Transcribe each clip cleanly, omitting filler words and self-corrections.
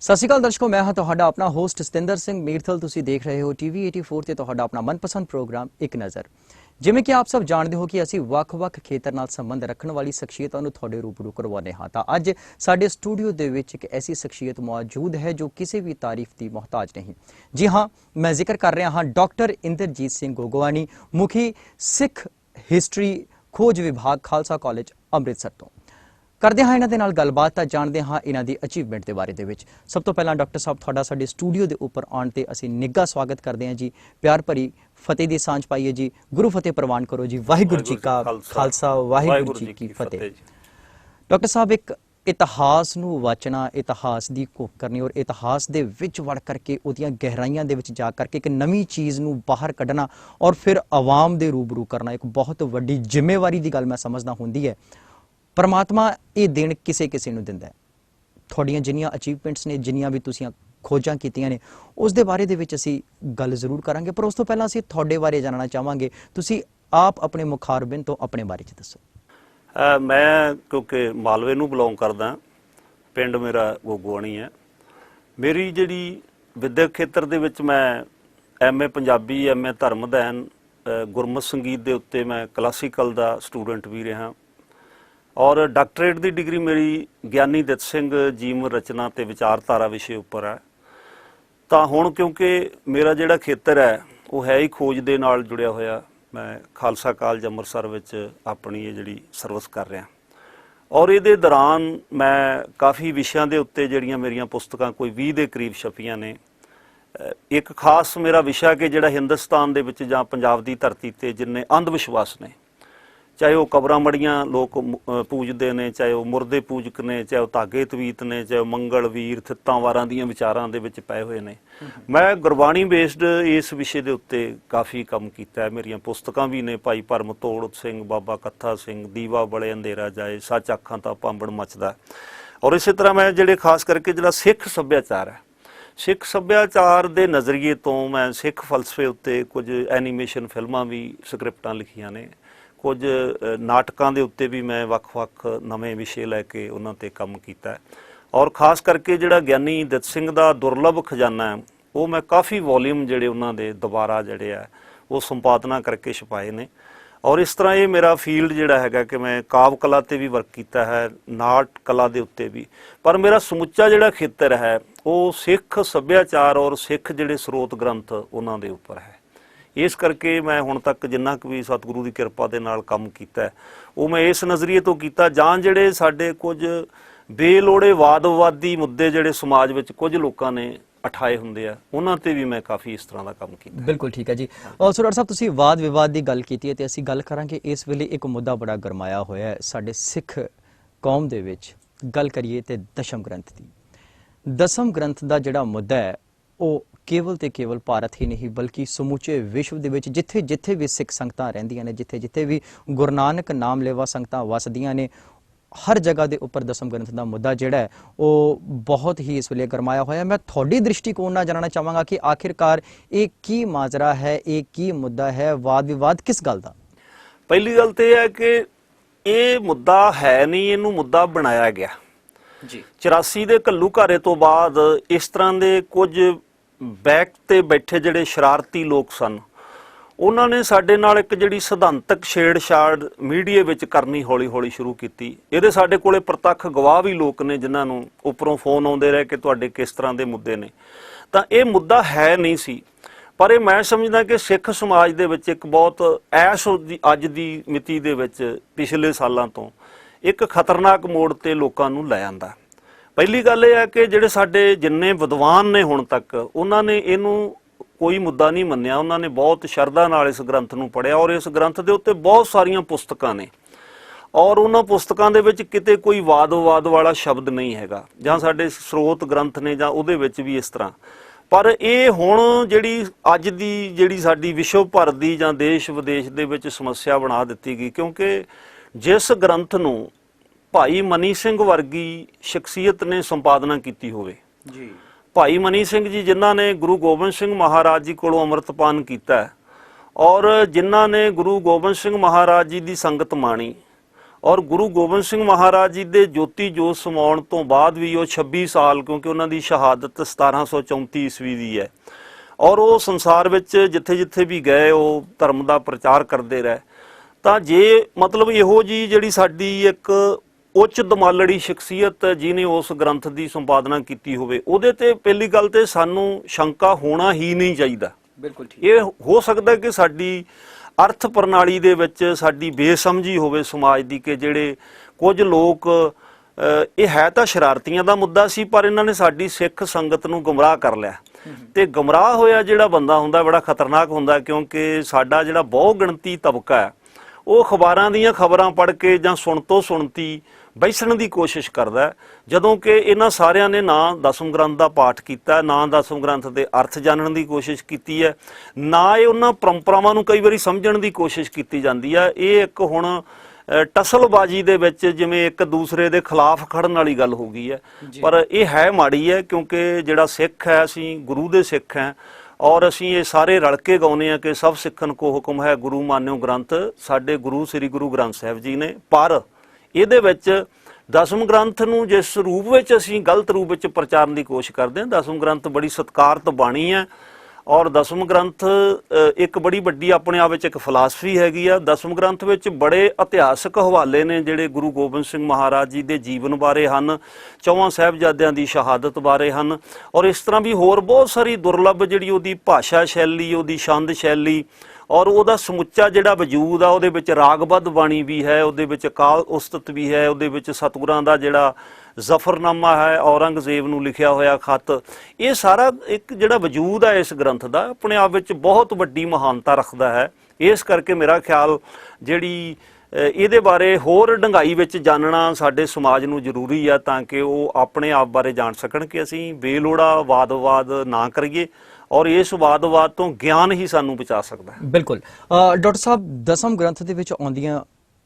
सत श्री अकाल दर्शकों, मैं हाँ तुहाडा अपना होस्ट सतिंदर सिंह मीरथल। तुसी देख रहे हो TV 84 ते तुहाडा अपना मनपसंद प्रोग्राम एक नज़र। जिवें कि आप सब जानते हो कि असी ਵੱਖ-ਵੱਖ खेतर नाल संबंध रखने वाली शख्सियतां नूं तुहाडे रूबरू करवाने हाँ। तां अज साडे स्टूडियो दे विच एक ऐसी शख्सियत मौजूद है जो किसी भी तारीफ की मोहताज नहीं। जी हाँ, मैं जिक्र कर रहा हाँ डॉक्टर इंद्रजीत सिंह गोगवानी, मुखी सिख हिस्टरी खोज विभाग खालसा कॉलेज अमृतसर तो। करते हाँ इन्हां दे नाल गलबात तां जानते हाँ इन्हां दी अचीवमेंट के बारे दे विच। सब तो पहला डॉक्टर साहब तुहाडा साडे स्टूडियो के उपर आउण ते असीं निੱਘਾ स्वागत करते हैं जी। प्यार भरी फतेह दी सांझ पाइए जी। गुरु फतेह प्रवान करो जी। वाहिगुरू जी का खालसा, वाहिगुरू जी की फतेह। डॉक्टर साहब, एक इतिहास नूं वाचना, इतिहास की घोख करनी और इतिहास दे विच वड़ करके उहदियां गहराइयां दे विच जा करके एक नवीं चीज़ नूं बाहर कढ़ना और फिर आवाम दे रूबरू करना एक बहुत वड्डी जिम्मेवारी की गल मैं समझदा हुंदी है। परमात्मा ये देन किसे किसे नूं दिंदा है। तुहाडीआं जिन्नियां अचीवमेंट्स ने, जिन्नियां भी तुसीं खोजां कीतियां ने, उस दे बारे दे विच असीं गल जरूर करांगे, पर उस तो पहलां असीं तुहाडे बारे जानना चाहांगे। तुसीं आप अपने मुखारबिन तो अपने बारे च दसो। मैं क्योंकि मालवे नूं बिलोंग करदा, पिंड मेरा गोगोवाणी है। मेरी जिहड़ी विद्यक खेतर दे विच मैं MA पंजाबी, MA धर्म अध्ययन, गुरमत संगीत दे उत्ते मैं क्लासीकल दा स्टूडेंट भी रहा और डॉक्टरेट की डिग्री मेरी ਗਿਆਨੀ ਦਿੱਤ ਸਿੰਘ ਜੀਵਨ रचना ते विचारधारा विषय उपर है। तो हुण क्योंकि मेरा जिहड़ा खेतर है वो है ही खोज दे नाल जुड़िया होया, मैं खालसा कॉलेज अमृतसर विच अपनी ये जिहड़ी सर्विस कर रहा और ये दौरान मैं काफ़ी विषयां दे उत्ते जिहड़ियां मेरियां पुस्तकां कोई 20 के करीब छपियां ने। एक खास मेरा विषय कि जिहड़ा हिंदुस्तान दे विच जां पंजाब दी धरती ते जिन्ने अंध विश्वास ने, चाहे वो कबरां मड़ियां लोग पूजते हैं, चाहे वो मुरदे पूजक ने, चाहे वो धागे तवीत ने, चाहे वो मंगल वीर थित्तां वारां दीयां विचारां दे विच पए हुए ने। मैं गुरबाणी बेस्ड इस विषय के उत्ते काफ़ी काम किया है। मेरियां पुस्तकां भी ने, भाई भरम तोड़ सिंह, बाबा कत्था सिंह, दीवा बले अंधेरा जाए, सच आखां तां भांबड़ मचदा। और इस तरह मैं जिहड़े खास करके जिहड़ा सिख सभ्याचार है, सिख सभ्याचार के नज़रिए तो मैं सिख फलसफे उत्ते कुछ एनीमेशन फिल्मां भी स्क्रिप्टां लिखियां ने, कुछ नाटकों के उत्ते भी मैं ਵੱਖ-ਵੱਖ नवे विषय लैके उन्हां ते काम कीता है। और खास करके जिहड़ा ਗਿਆਨੀ ਦਿੱਤ ਸਿੰਘ ਦਾ दुर्लभ खजाना है वो मैं काफ़ी वॉल्यूम जिहड़े उन्हां दे दोबारा जिहड़े है वो संपादना करके छपाए ने। और इस तरह ये मेरा फील्ड जिहड़ा हैगा कि मैं काव कला ते भी वर्क किया है, नाट कला के उत्ते भी, पर मेरा समुच्चा जिहड़ा खेतर है वो सिख सभ्याचार और सिख जिहड़े स्रोत ग्रंथ उन्हां दे उपर है। इस करके मैं हुण तक जिन्ना भी सतगुरु की कृपा के नाल काम किया है वो मैं इस नज़रिए तो किया, जां जिहड़े साडे कुछ बेलोड़े वाद विवादी मुद्दे जिहड़े समाज विच कुछ लोकां ने उठाए हुंदे आ, उन्हां ते भी मैं काफ़ी इस तरह का काम किया। बिल्कुल ठीक है जी। और सुरर साहब, तुसीं वाद विवाद की गल कीती है ते असीं गल करांगे इस वेले एक मुद्दा बड़ा गरमाया होया है साडे सिख कौम दे विच। गल करिए ते दशम ग्रंथ की। दसम ग्रंथ का जिहड़ा मुद्दा है वो केवल तो केवल भारत ही नहीं बल्कि समूचे विश्व दे विच जिथे जिथे भी सिख संगतां रहिंदियां ने, जिथे जिथे भी गुरु नानक नाम लेवा संगतां वसदियां ने, हर जगह के उपर दसम ग्रंथ का मुद्दा जिहड़ा है वो बहुत ही इस वेले गरमाया होया। मैं थोड़ी दृष्टिकोण नाल जानना चाहांगा कि आखिरकार ये की माजरा है, ये की मुद्दा है, वाद विवाद किस गल दा? पहली गल तो यह है कि ये मुद्दा है नहीं, इनू मुद्दा बनाया गया जी। 84 के घल्लू घारे तो बाद इस तरह के कुछ बैक ते बैठे जिहड़े शरारती लोग सन उन्होंने साडे नाल एक जिहड़ी सिद्धांतक छेड़छाड़ मीडिया विच करनी हौली हौली शुरू की। इहदे साडे कोले प्रतੱਖ गवाह भी लोग ने जिन्हां नूं उपरों फोन आउंदे रहे कि तुहाडे किस तरह के मुद्दे ने। तां इह मुद्दा है नहीं सी, पर यह मैं समझदा कि सिख समाज दे विच एक बहुत ऐश अज दी मिति दे विच पिछले सालों तो एक खतरनाक मोड़ ते लोकां नूं लै आंदा। पहली गल यह है कि जिहड़े साडे जिन्ने विद्वान ने हुण तक उन्होंने इनू कोई मुद्दा नहीं मन्निया, उन्होंने बहुत शरधा नाल इस ग्रंथ नूं पढ़िया और इस ग्रंथ के उत्ते बहुत सारिया पुस्तकां ने और उन्होंने पुस्तकां दे विच किते कोई वाद विवाद वाला शब्द नहीं हैगा, जां साडे स्रोत ग्रंथ ने जां उहदे विच भी इस तरह। पर यह हुण जिहड़ी अज दी जिहड़ी साडी विश्व भर दी जां देश विदेश दे विच समस्या बना दित्ती गई, क्योंकि जिस ग्रंथ नूं ਭਾਈ ਮਨੀ ਸਿੰਘ ਵਰਗੀ ਸ਼ਖਸੀਅਤ ਨੇ ਸੰਪਾਦਨਾ ਕੀਤੀ ਹੋਵੇ। ਜੀ। ਭਾਈ ਮਨੀ ਸਿੰਘ ਜੀ ਜਿਨ੍ਹਾਂ ਨੇ ਗੁਰੂ ਗੋਬਿੰਦ ਸਿੰਘ ਮਹਾਰਾਜ ਜੀ ਕੋਲੋਂ ਅੰਮ੍ਰਿਤਪਾਨ ਕੀਤਾ ਔਰ ਜਿਨ੍ਹਾਂ ਨੇ ਗੁਰੂ ਗੋਬਿੰਦ ਸਿੰਘ ਮਹਾਰਾਜ ਜੀ ਦੀ ਸੰਗਤ ਮਾਣੀ ਔਰ ਗੁਰੂ ਗੋਬਿੰਦ ਸਿੰਘ ਮਹਾਰਾਜ ਜੀ ਦੇ ਜੋਤੀ ਜੋਤ ਸਮਾਉਣ ਤੋਂ ਬਾਅਦ ਵੀ ਉਹ 26 ਸਾਲ, ਕਿਉਂਕਿ ਉਹਨਾਂ ਦੀ ਸ਼ਹਾਦਤ 1734 ਈਸਵੀ ਦੀ ਹੈ, ਔਰ ਉਹ ਸੰਸਾਰ ਵਿੱਚ ਜਿੱਥੇ ਜਿੱਥੇ ਵੀ ਗਏ ਉਹ ਧਰਮ ਦਾ ਪ੍ਰਚਾਰ ਕਰਦੇ ਰਹੇ। ਤਾਂ ਜੇ ਮਤਲਬ ਇਹੋ ਜੀ ਜਿਹੜੀ ਸਾਡੀ ਇੱਕ ਉੱਚ ਦਮਾਲੜੀ ਸ਼ਖਸੀਅਤ ਜਿਹਨੇ ਉਸ ਗ੍ਰੰਥ ਦੀ ਸੰਪਾਦਨਾ ਕੀਤੀ ਹੋਵੇ, ਉਹਦੇ ਤੇ ਪਹਿਲੀ ਗੱਲ ਤੇ ਸਾਨੂੰ ਸ਼ੰਕਾ ਹੋਣਾ ਹੀ ਨਹੀਂ ਚਾਹੀਦਾ। ਬਿਲਕੁਲ ਠੀਕ। ਇਹ ਹੋ ਸਕਦਾ ਕਿ ਸਾਡੀ ਅਰਥ ਪ੍ਰਣਾਲੀ ਦੇ ਵਿੱਚ ਸਾਡੀ ਬੇਸਮਝੀ ਹੋਵੇ ਸਮਾਜ ਦੀ, ਕਿ ਜਿਹੜੇ ਕੁਝ ਲੋਕ ਇਹ ਹੈ ਤਾਂ ਸ਼ਰਾਰਤੀਆਂ ਦਾ ਮੁੱਦਾ ਸੀ, ਪਰ ਇਹਨਾਂ ਨੇ ਸਾਡੀ ਸਿੱਖ ਸੰਗਤ ਨੂੰ ਗੁੰਮਰਾਹ ਕਰ ਲਿਆ। ਤੇ ਗੁੰਮਰਾਹ ਹੋਇਆ ਜਿਹੜਾ ਬੰਦਾ ਹੁੰਦਾ ਬੜਾ ਖਤਰਨਾਕ ਹੁੰਦਾ, ਕਿਉਂਕਿ ਸਾਡਾ ਜਿਹੜਾ ਬਹੁ ਗਿਣਤੀ ਤਬਕਾ ਹੈ ਉਹ ਅਖਬਾਰਾਂ ਦੀਆਂ ਖਬਰਾਂ ਪੜ੍ਹ ਕੇ ਜਾਂ ਸੁਣ ਤੋਂ ਸੁਣਤੀ ਬੈਸਣ ਦੀ ਕੋਸ਼ਿਸ਼ ਕਰਦਾ ਹੈ, ਜਦੋਂ ਕਿ ਇਹਨਾਂ ਸਾਰਿਆਂ ਨੇ ਨਾ ਦਸਮ ਗ੍ਰੰਥ ਦਾ ਪਾਠ ਕੀਤਾ, ਨਾ ਦਸਮ ਗ੍ਰੰਥ ਦੇ ਅਰਥ ਜਾਣਨ ਦੀ ਕੋਸ਼ਿਸ਼ ਕੀਤੀ ਹੈ, ਨਾ ਇਹ ਉਹਨਾਂ ਪਰੰਪਰਾਵਾਂ ਨੂੰ ਕਈ ਵਾਰੀ ਸਮਝਣ ਦੀ ਕੋਸ਼ਿਸ਼ ਕੀਤੀ ਜਾਂਦੀ ਹੈ। ਇਹ ਇੱਕ ਹੁਣ ਟਸਲਬਾਜ਼ੀ ਦੇ ਵਿੱਚ ਜਿਵੇਂ ਇੱਕ ਦੂਸਰੇ ਦੇ ਖਿਲਾਫ ਖੜਨ ਵਾਲੀ ਗੱਲ ਹੋ ਗਈ ਹੈ, ਪਰ ਇਹ ਹੈ ਮਾੜੀ ਹੈ, ਕਿਉਂਕਿ ਜਿਹੜਾ ਸਿੱਖ ਹੈ, ਅਸੀਂ ਗੁਰੂ ਦੇ ਸਿੱਖ ਹਾਂ ਔਰ ਅਸੀਂ ਇਹ ਸਾਰੇ ਰਲ ਕੇ ਗਾਉਂਦੇ ਹਾਂ ਕਿ ਸਭ ਸਿੱਖਣ ਕੋ ਹੁਕਮ ਹੈ ਗੁਰੂ ਮਾਨਿਓ ਗ੍ਰੰਥ, ਸਾਡੇ ਗੁਰੂ ਸ੍ਰੀ ਗੁਰੂ ਗ੍ਰੰਥ ਸਾਹਿਬ ਜੀ ਨੇ। ਪਰ ਇਹਦੇ ਵਿੱਚ ਦਸਮ ਗ੍ਰੰਥ ਨੂੰ ਜਿਸ ਰੂਪ ਵਿੱਚ ਅਸੀਂ ਗਲਤ ਰੂਪ ਵਿੱਚ ਪ੍ਰਚਾਰਨ ਦੀ ਕੋਸ਼ਿਸ਼ ਕਰਦੇ ਹਾਂ, ਦਸਮ ਗ੍ਰੰਥ ਬੜੀ ਸਤਿਕਾਰਤ ਬਾਣੀ ਹੈ ਔਰ ਦਸਮ ਗ੍ਰੰਥ ਇੱਕ ਬੜੀ ਵੱਡੀ ਆਪਣੇ ਆਪ ਵਿੱਚ ਇੱਕ ਫਿਲਾਸਫੀ ਹੈਗੀ ਆ। ਦਸਮ ਗ੍ਰੰਥ ਵਿੱਚ ਬੜੇ ਇਤਿਹਾਸਕ ਹਵਾਲੇ ਨੇ ਜਿਹੜੇ ਗੁਰੂ ਗੋਬਿੰਦ ਸਿੰਘ ਮਹਾਰਾਜ ਜੀ ਦੇ ਜੀਵਨ ਬਾਰੇ ਹਨ, ਚੌਹਾਂ ਸਾਹਿਬਜ਼ਾਦਿਆਂ ਦੀ ਸ਼ਹਾਦਤ ਬਾਰੇ ਹਨ, ਔਰ ਇਸ ਤਰ੍ਹਾਂ ਵੀ ਹੋਰ ਬਹੁਤ ਸਾਰੀ ਦੁਰਲੱਭ ਜਿਹੜੀ ਉਹਦੀ ਭਾਸ਼ਾ ਸ਼ੈਲੀ, ਉਹਦੀ ਛੰਦ ਸ਼ੈਲੀ ਔਰ ਉਹਦਾ ਸਮੁੱਚਾ ਜਿਹੜਾ ਵਜੂਦ ਆ, ਉਹਦੇ ਵਿੱਚ ਰਾਗਬੱਧ ਬਾਣੀ ਵੀ ਹੈ, ਉਹਦੇ ਵਿੱਚ ਕਾਲ ਉਸਤਤ ਵੀ ਹੈ, ਉਹਦੇ ਵਿੱਚ ਸਤਿਗੁਰਾਂ ਦਾ ਜਿਹੜਾ ਜ਼ਫਰਨਾਮਾ ਹੈ, ਔਰੰਗਜ਼ੇਬ ਨੂੰ ਲਿਖਿਆ ਹੋਇਆ ਖੱਤ, ਇਹ ਸਾਰਾ ਇੱਕ ਜਿਹੜਾ ਵਜੂਦ ਹੈ ਇਸ ਗ੍ਰੰਥ ਦਾ ਆਪਣੇ ਆਪ ਵਿੱਚ ਬਹੁਤ ਵੱਡੀ ਮਹਾਨਤਾ ਰੱਖਦਾ ਹੈ। ਇਸ ਕਰਕੇ ਮੇਰਾ ਖਿਆਲ ਜਿਹੜੀ ਇਹਦੇ ਬਾਰੇ ਹੋਰ ਡੂੰਘਾਈ ਵਿੱਚ ਜਾਣਨਾ ਸਾਡੇ ਸਮਾਜ ਨੂੰ ਜ਼ਰੂਰੀ ਆ, ਤਾਂ ਕਿ ਉਹ ਆਪਣੇ ਆਪ ਬਾਰੇ ਜਾਣ ਸਕਣ ਕਿ ਅਸੀਂ ਬੇਲੋੜਾ ਵਾਦ-ਵਿਵਾਦ ਨਾ ਕਰੀਏ ਔਰ ਇਸ ਵਾਦ-ਵਿਵਾਦ ਤੋਂ ਗਿਆਨ ਹੀ ਸਾਨੂੰ ਬਚਾ ਸਕਦਾ ਹੈ। ਬਿਲਕੁਲ। ਡਾਕਟਰ ਸਾਹਿਬ, ਦਸਮ ਗ੍ਰੰਥ ਦੇ ਵਿੱਚ ਆਉਂਦੀਆਂ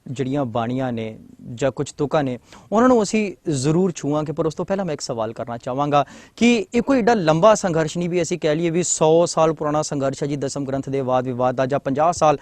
ਜਿਹੜੀਆਂ ਬਾਣੀਆਂ ਨੇ ਜਾਂ ਕੁਝ ਤੁਕਾਂ ਨੇ, ਉਹਨਾਂ ਨੂੰ ਅਸੀਂ ਜ਼ਰੂਰ ਛੂਵਾਂਗੇ, ਪਰ ਉਸ ਤੋਂ ਪਹਿਲਾਂ ਮੈਂ ਇੱਕ ਸਵਾਲ ਕਰਨਾ ਚਾਹਾਂਗਾ ਕਿ ਇਹ ਕੋਈ ਏਡਾ ਲੰਬਾ ਸੰਘਰਸ਼ ਨਹੀਂ ਵੀ ਅਸੀਂ ਕਹਿ ਲਈਏ ਵੀ 100 ਸਾਲ ਪੁਰਾਣਾ ਸੰਘਰਸ਼ ਹੈ ਜੀ ਦਸਮ ਗ੍ਰੰਥ ਦੇ ਵਾਦ ਵਿਵਾਦ ਦਾ, ਜਾਂ 50 ਸਾਲ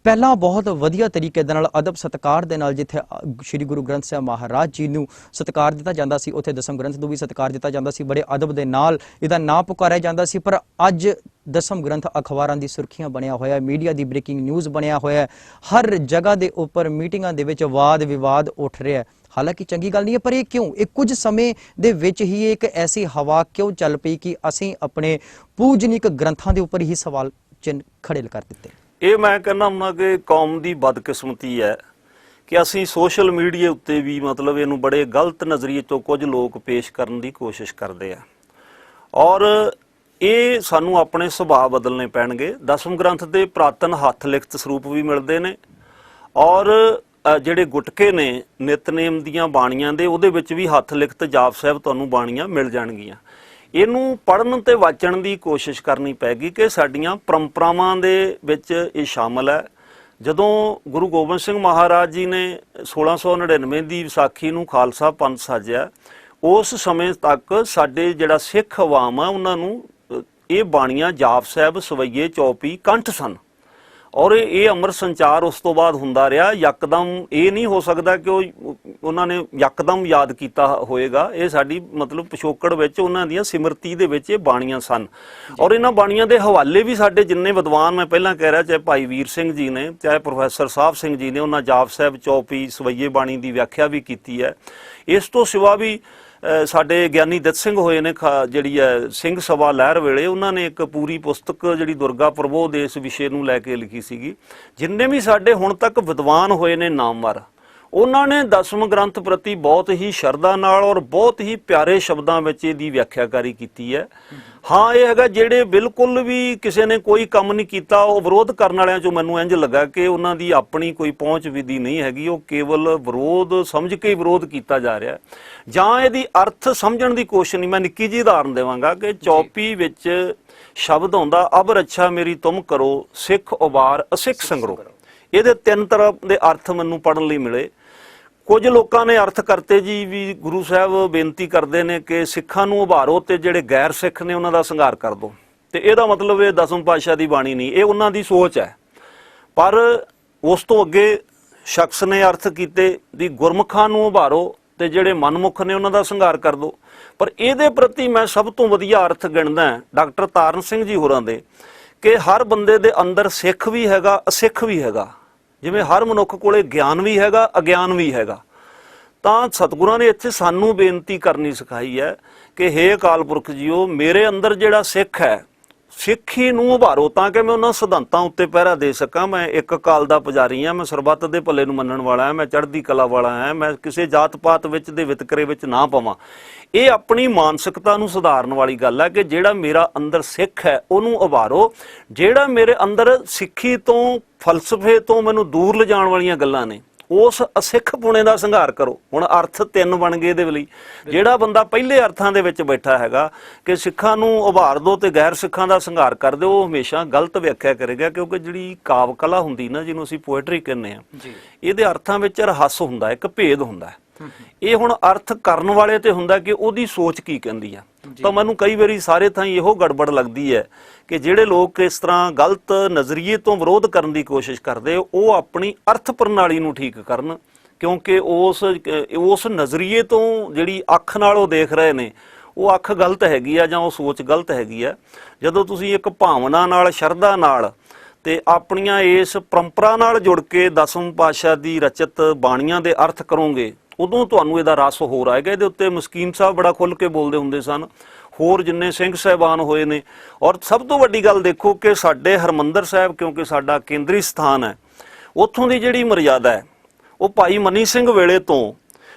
ਪਹਿਲਾਂ ਬਹੁਤ ਵਧੀਆ ਤਰੀਕੇ ਦੇ ਨਾਲ ਅਦਬ ਸਤਿਕਾਰ ਦੇ ਨਾਲ ਜਿੱਥੇ ਸ਼੍ਰੀ ਗੁਰੂ ਗ੍ਰੰਥ ਸਾਹਿਬ ਮਹਾਰਾਜ ਜੀ ਨੂੰ ਸਤਿਕਾਰ ਦਿੱਤਾ ਜਾਂਦਾ ਸੀ, ਉੱਥੇ ਦਸਮ ਗ੍ਰੰਥ ਨੂੰ ਵੀ ਸਤਿਕਾਰ ਦਿੱਤਾ ਜਾਂਦਾ ਸੀ, ਬੜੇ ਅਦਬ ਦੇ ਨਾਲ ਇਹਦਾ ਨਾਂ ਪੁਕਾਰਿਆ ਜਾਂਦਾ ਸੀ। ਪਰ ਅੱਜ ਦਸਮ ਗ੍ਰੰਥ ਅਖਬਾਰਾਂ ਦੀ ਸੁਰਖੀਆਂ ਬਣਿਆ ਹੋਇਆ, ਮੀਡੀਆ ਦੀ ਬ੍ਰੇਕਿੰਗ ਨਿਊਜ਼ ਬਣਿਆ ਹੋਇਆ, ਹਰ ਜਗ੍ਹਾ ਦੇ ਉੱਪਰ ਮੀਟਿੰਗਾਂ ਦੇ ਵਿੱਚ ਵਾਦ ਵਿਵਾਦ ਉੱਠ ਰਿਹਾ। ਹਾਲਾਂਕਿ ਚੰਗੀ ਗੱਲ ਨਹੀਂ ਹੈ, ਪਰ ਇਹ ਕਿਉਂ? ਇਹ ਕੁਝ ਸਮੇਂ ਦੇ ਵਿੱਚ ਹੀ ਇੱਕ ਐਸੀ ਹਵਾ ਕਿਉਂ ਚੱਲ ਪਈ ਕਿ ਅਸੀਂ ਆਪਣੇ ਪੂਜਨੀਕ ਗ੍ਰੰਥਾਂ ਦੇ ਉੱਪਰ ਹੀ ਸਵਾਲ ਚਿੰਨ੍ਹ ਖੜੇ ਕਰ ਦਿੱਤੇ? ਇਹ ਮੈਂ ਕਹਿੰਦਾ ਹੁੰਦਾ ਕਿ ਕੌਮ ਦੀ ਬਦਕਿਸਮਤੀ ਹੈ ਕਿ ਅਸੀਂ ਸੋਸ਼ਲ ਮੀਡੀਆ ਉੱਤੇ ਵੀ ਮਤਲਬ ਇਹਨੂੰ ਬੜੇ ਗਲਤ ਨਜ਼ਰੀਏ ਤੋਂ ਕੁਝ ਲੋਕ ਪੇਸ਼ ਕਰਨ ਦੀ ਕੋਸ਼ਿਸ਼ ਕਰਦੇ ਆ, ਔਰ ਇਹ ਸਾਨੂੰ ਆਪਣੇ ਸੁਭਾਅ ਬਦਲਣੇ ਪੈਣਗੇ। ਦਸਮ ਗ੍ਰੰਥ ਦੇ ਪ੍ਰਾਤਨ ਹੱਥ ਲਿਖਤ ਸਰੂਪ ਵੀ ਮਿਲਦੇ ਨੇ, ਔਰ ਜਿਹੜੇ ਗੁਟਕੇ ਨੇ ਨਿਤਨੇਮ ਦੀਆਂ ਬਾਣੀਆਂ ਦੇ, ਉਹਦੇ ਵਿੱਚ ਵੀ ਹੱਥ ਲਿਖਤ ਜਾਪ ਸਾਹਿਬ ਤੁਹਾਨੂੰ ਬਾਣੀਆਂ ਮਿਲ ਜਾਣਗੀਆਂ। ਇਹਨੂੰ ਪੜ੍ਹਨ ਤੇ ਵਾਚਣ ਦੀ ਕੋਸ਼ਿਸ਼ ਕਰਨੀ ਪੈਗੀ ਕਿ ਸਾਡੀਆਂ ਪਰੰਪਰਾਵਾਂ ਦੇ ਵਿੱਚ ਇਹ ਸ਼ਾਮਲ ਹੈ। ਜਦੋਂ ਗੁਰੂ ਗੋਬਿੰਦ ਸਿੰਘ ਮਹਾਰਾਜ ਜੀ ਨੇ 1699 ਦੀ ਵਿਸਾਖੀ ਨੂੰ ਖਾਲਸਾ ਪੰਥ ਸਾਜਿਆ, ਉਸ ਸਮੇਂ ਤੱਕ ਸਾਡੇ ਜਿਹੜਾ ਸਿੱਖ ਅਵਾਮ ਆ ਉਹਨਾਂ ਨੂੰ ਇਹ ਬਾਣੀਆਂ ਜਾਪ ਸਾਹਿਬ ਸਵਈਏ ਚੌਪੀ ਕੰਠ ਸਨ, ਔਰ ਇਹ ਅਮਰ ਸੰਚਾਰ ਉਸ ਤੋਂ ਬਾਅਦ ਹੁੰਦਾ ਰਿਹਾ। ਯਕਦਮ ਇਹ ਨਹੀਂ ਹੋ ਸਕਦਾ ਕਿ ਉਹਨਾਂ ਨੇ ਯਕਦਮ ਯਾਦ ਕੀਤਾ ਹੋਏਗਾ, ਇਹ ਸਾਡੀ ਮਤਲਬ ਪਿਛੋਕੜ ਵਿੱਚ ਉਹਨਾਂ ਦੀਆਂ ਸਿਮਰਤੀ ਦੇ ਵਿੱਚ ਇਹ ਬਾਣੀਆਂ ਸਨ। ਔਰ ਇਹਨਾਂ ਬਾਣੀਆਂ ਦੇ ਹਵਾਲੇ ਵੀ ਸਾਡੇ ਜਿੰਨੇ ਵਿਦਵਾਨ, ਮੈਂ ਪਹਿਲਾਂ ਕਹਿ ਰਿਹਾ, ਚਾਹੇ ਭਾਈ ਵੀਰ ਸਿੰਘ ਜੀ ਨੇ, ਚਾਹੇ ਪ੍ਰੋਫੈਸਰ ਸਾਹਿਬ ਸਿੰਘ ਜੀ ਨੇ, ਉਹਨਾਂ ਜਾਪ ਸਾਹਿਬ ਚੌਪੀ ਸਵਈਏ ਬਾਣੀ ਦੀ ਵਿਆਖਿਆ ਵੀ ਕੀਤੀ ਹੈ। ਇਸ ਤੋਂ ਸਿਵਾ ਵੀ ਸਾਡੇ ਗਿਆਨੀ ਦਿੱਤ ਸਿੰਘ ਹੋਏ ਨੇ, ਜਿਹੜੀ ਹੈ ਸਿੰਘ ਸਭਾ ਲਹਿਰ ਵੇਲੇ, ਉਹਨਾਂ ਨੇ ਇੱਕ ਪੂਰੀ ਪੁਸਤਕ ਜਿਹੜੀ ਦੁਰਗਾ ਪ੍ਰਬੋਧ ਇਸ ਵਿਸ਼ੇ ਨੂੰ ਲੈ ਕੇ ਲਿਖੀ ਸੀਗੀ। ਜਿੰਨੇ ਵੀ ਸਾਡੇ ਹੁਣ ਤੱਕ ਵਿਦਵਾਨ ਹੋਏ ਨੇ ਨਾਮਵਰ, ਉਹਨਾਂ ਨੇ ਦਸਮ ਗ੍ਰੰਥ ਪ੍ਰਤੀ ਬਹੁਤ ਹੀ ਸ਼ਰਧਾ ਨਾਲ ਔਰ ਬਹੁਤ ਹੀ ਪਿਆਰੇ ਸ਼ਬਦਾਂ ਵਿੱਚ ਇਹਦੀ ਵਿਆਖਿਆਕਾਰੀ ਕੀਤੀ ਹੈ। ਹਾਂ, ਇਹ ਹੈਗਾ ਜਿਹੜੇ ਬਿਲਕੁਲ ਵੀ ਕਿਸੇ ਨੇ ਕੋਈ ਕੰਮ ਨਹੀਂ ਕੀਤਾ, ਉਹ ਵਿਰੋਧ ਕਰਨ ਵਾਲਿਆਂ ਚੋਂ ਮੈਨੂੰ ਇੰਝ ਲੱਗਾ ਕਿ ਉਹਨਾਂ ਦੀ ਆਪਣੀ ਕੋਈ ਪਹੁੰਚ ਵਿਧੀ ਨਹੀਂ ਹੈਗੀ, ਉਹ ਕੇਵਲ ਵਿਰੋਧ ਸਮਝ ਕੇ ਵਿਰੋਧ ਕੀਤਾ ਜਾ ਰਿਹਾ, ਜਾਂ ਇਹਦੀ ਅਰਥ ਸਮਝਣ ਦੀ ਕੋਸ਼ਿਸ਼ ਨਹੀਂ। ਮੈਂ ਨਿੱਕੀ ਜਿਹੀ ਉਦਾਹਰਨ ਦੇਵਾਂਗਾ ਕਿ ਚੌਪੀ ਵਿੱਚ ਸ਼ਬਦ ਆਉਂਦਾ, ਅਬ ਰੱਛਾ ਮੇਰੀ ਤੁਮ ਕਰੋ, ਸਿੱਖ ਉਬਾਰ ਅਸਿੱਖ ਸੰਗਰੋ। ਇਹਦੇ ਤਿੰਨ ਤਰ੍ਹਾਂ ਦੇ ਅਰਥ ਮੈਨੂੰ ਪੜ੍ਹਨ ਲਈ ਮਿਲੇ। ਕੁਝ ਲੋਕਾਂ ਨੇ ਅਰਥ ਕਰਤੇ ਜੀ ਵੀ ਗੁਰੂ ਸਾਹਿਬ ਬੇਨਤੀ ਕਰਦੇ ਨੇ ਕਿ ਸਿੱਖਾਂ ਨੂੰ ਉਭਾਰੋ ਤੇ ਜਿਹੜੇ ਗੈਰ ਸਿੱਖ ਨੇ ਉਹਨਾਂ ਦਾ ਸੰਘਾਰ ਕਰ ਦਿਓ, ਤੇ ਇਹਦਾ ਮਤਲਬ ਇਹ ਦਸਮ ਪਾਤਸ਼ਾਹ ਦੀ ਬਾਣੀ ਨਹੀਂ, ਇਹ ਉਹਨਾਂ ਦੀ ਸੋਚ ਹੈ। ਪਰ ਉਸ ਤੋਂ ਅੱਗੇ ਸ਼ਖਸ ਨੇ ਅਰਥ ਕੀਤੇ ਵੀ ਗੁਰਮੁਖਾਂ ਨੂੰ ਉਭਾਰੋ ਤੇ ਜਿਹੜੇ ਮਨਮੁਖ ਨੇ ਉਹਨਾਂ ਦਾ ਸੰਘਾਰ ਕਰ ਦਿਓ। ਪਰ ਇਹਦੇ ਪ੍ਰਤੀ ਮੈਂ ਸਭ ਤੋਂ ਵਧੀਆ ਅਰਥ ਗਿਣਦਾ ਡਾਕਟਰ ਤਾਰਨ ਸਿੰਘ ਜੀ ਹੋਰਾਂ ਦੇ ਕਿ ਹਰ ਬੰਦੇ ਦੇ ਅੰਦਰ ਸਿੱਖ ਵੀ ਹੈਗਾ, ਅਸਿੱਖ ਵੀ ਹੈਗਾ। ਜਿਵੇਂ ਹਰ ਮਨੁੱਖ ਕੋਲੇ ਗਿਆਨ ਵੀ ਹੈਗਾ, ਅਗਿਆਨ ਵੀ ਹੈਗਾ। ਤਾਂ ਸਤਿਗੁਰਾਂ ਨੇ ਇੱਥੇ ਸਾਨੂੰ ਬੇਨਤੀ ਕਰਨੀ ਸਿਖਾਈ ਹੈ ਕਿ ਹੇ ਅਕਾਲ ਪੁਰਖ ਜੀਓ, ਮੇਰੇ ਅੰਦਰ ਜਿਹੜਾ ਸਿੱਖ ਹੈ, ਸਿੱਖੀ ਨੂੰ ਉਭਾਰੋ ਤਾਂ ਕਿ ਮੈਂ ਉਹਨਾਂ ਸਿਧਾਂਤਾਂ ਉੱਤੇ ਪਹਿਰਾ ਦੇ ਸਕਾਂ। ਮੈਂ ਇੱਕ ਅਕਾਲ ਦਾ ਪੁਜਾਰੀ ਹਾਂ, ਮੈਂ ਸਰਬੱਤ ਦੇ ਭਲੇ ਨੂੰ ਮੰਨਣ ਵਾਲਾ ਹਾਂ, ਮੈਂ ਚੜ੍ਹਦੀ ਕਲਾ ਵਾਲਾ ਹਾਂ, ਮੈਂ ਕਿਸੇ ਜਾਤ ਪਾਤ ਵਿੱਚ ਦੇ ਵਿਤਕਰੇ ਵਿੱਚ ਨਾ ਪਵਾਂ। ਇਹ ਆਪਣੀ ਮਾਨਸਿਕਤਾ ਨੂੰ ਸੁਧਾਰਨ ਵਾਲੀ ਗੱਲ ਹੈ ਕਿ ਜਿਹੜਾ ਮੇਰਾ ਅੰਦਰ ਸਿੱਖ ਹੈ ਉਹਨੂੰ ਉਭਾਰੋ। ਜਿਹੜਾ ਮੇਰੇ ਅੰਦਰ ਸਿੱਖੀ ਤੋਂ, ਫਲਸਫੇ ਤੋਂ ਮੈਨੂੰ ਦੂਰ ਲਿਜਾਣ ਵਾਲੀਆਂ ਗੱਲਾਂ ਨੇ, ਉਸ ਅਸਿੱਖ ਪੁਣੇ ਦਾ ਸੰਘਾਰ ਕਰੋ। ਹੁਣ ਅਰਥ 3 ਬਣ ਗਏ ਇਹਦੇ ਲਈ। ਜਿਹੜਾ ਬੰਦਾ ਪਹਿਲੇ ਅਰਥਾਂ ਦੇ ਵਿੱਚ ਬੈਠਾ ਹੈਗਾ ਕਿ ਸਿੱਖਾਂ ਨੂੰ ਉਭਾਰ ਦਿਓ ਤੇ ਗੈਰ ਸਿੱਖਾਂ ਦਾ ਸੰਘਾਰ ਕਰ ਦਿਓ, ਉਹ ਹਮੇਸ਼ਾ ਗਲਤ ਵਿਆਖਿਆ ਕਰੇਗਾ। ਕਿਉਂਕਿ ਜਿਹੜੀ ਕਾਵ ਕਲਾ ਹੁੰਦੀ ਨਾ, ਜਿਹਨੂੰ ਅਸੀਂ ਪੋਇਟਰੀ ਕਹਿੰਦੇ ਆ, ਇਹਦੇ ਅਰਥਾਂ ਵਿੱਚ ਰਹੱਸ ਹੁੰਦਾ, ਇੱਕ ਭੇਦ ਹੁੰਦਾ। ਇਹ ਹੁਣ ਅਰਥ ਕਰਨ ਵਾਲੇ ਤੇ ਹੁੰਦਾ ਕਿ ਉਹਦੀ ਸੋਚ ਕੀ ਕਹਿੰਦੀ ਆ। ਤਾਂ ਮੈਨੂੰ ਕਈ ਵਾਰੀ ਸਾਰੇ ਥਾਂ ਇਹੋ ਗੜਬੜ ਲੱਗਦੀ ਹੈ ਕਿ ਜਿਹੜੇ ਲੋਕ ਇਸ ਤਰ੍ਹਾਂ ਗਲਤ ਨਜ਼ਰੀਏ ਤੋਂ ਵਿਰੋਧ ਕਰਨ ਦੀ ਕੋਸ਼ਿਸ਼ ਕਰਦੇ, ਉਹ ਆਪਣੀ ਅਰਥ ਪ੍ਰਣਾਲੀ ਨੂੰ ਠੀਕ ਕਰਨ। ਕਿਉਂਕਿ ਉਸ ਨਜ਼ਰੀਏ ਤੋਂ ਜਿਹੜੀ ਅੱਖ ਨਾਲ ਉਹ ਦੇਖ ਰਹੇ ਨੇ, ਉਹ ਅੱਖ ਗਲਤ ਹੈਗੀ ਆ ਜਾਂ ਉਹ ਸੋਚ ਗਲਤ ਹੈਗੀ ਆ। ਜਦੋਂ ਤੁਸੀਂ ਇੱਕ ਭਾਵਨਾ ਨਾਲ, ਸ਼ਰਧਾ ਨਾਲ ਤੇ ਆਪਣੀਆਂ ਇਸ ਪਰੰਪਰਾ ਨਾਲ ਜੁੜ ਕੇ ਦਸਮ ਪਾਤਸ਼ਾਹ ਦੀ ਰਚਿਤ ਬਾਣੀਆਂ ਦੇ ਅਰਥ ਕਰੋਗੇ, ਉਦੋਂ ਤੁਹਾਨੂੰ ਇਹਦਾ ਰਸ ਹੋਰ ਆਏਗਾ। ਇਹਦੇ ਉੱਤੇ ਮਸਕੀਨ ਸਾਹਿਬ ਬੜਾ ਖੁੱਲ੍ਹ ਕੇ ਬੋਲਦੇ ਹੁੰਦੇ ਸਨ, ਹੋਰ ਜਿੰਨੇ ਸਿੰਘ ਸਾਹਿਬਾਨ ਹੋਏ ਨੇ। ਔਰ ਸਭ ਤੋਂ ਵੱਡੀ ਗੱਲ ਦੇਖੋ ਕਿ ਸਾਡੇ ਹਰਿਮੰਦਰ ਸਾਹਿਬ, ਕਿਉਂਕਿ ਸਾਡਾ ਕੇਂਦਰੀ ਸਥਾਨ ਹੈ, ਉੱਥੋਂ ਦੀ ਜਿਹੜੀ ਮਰਿਆਦਾ ਹੈ ਉਹ ਭਾਈ ਮਨੀ ਸਿੰਘ ਵੇਲੇ ਤੋਂ,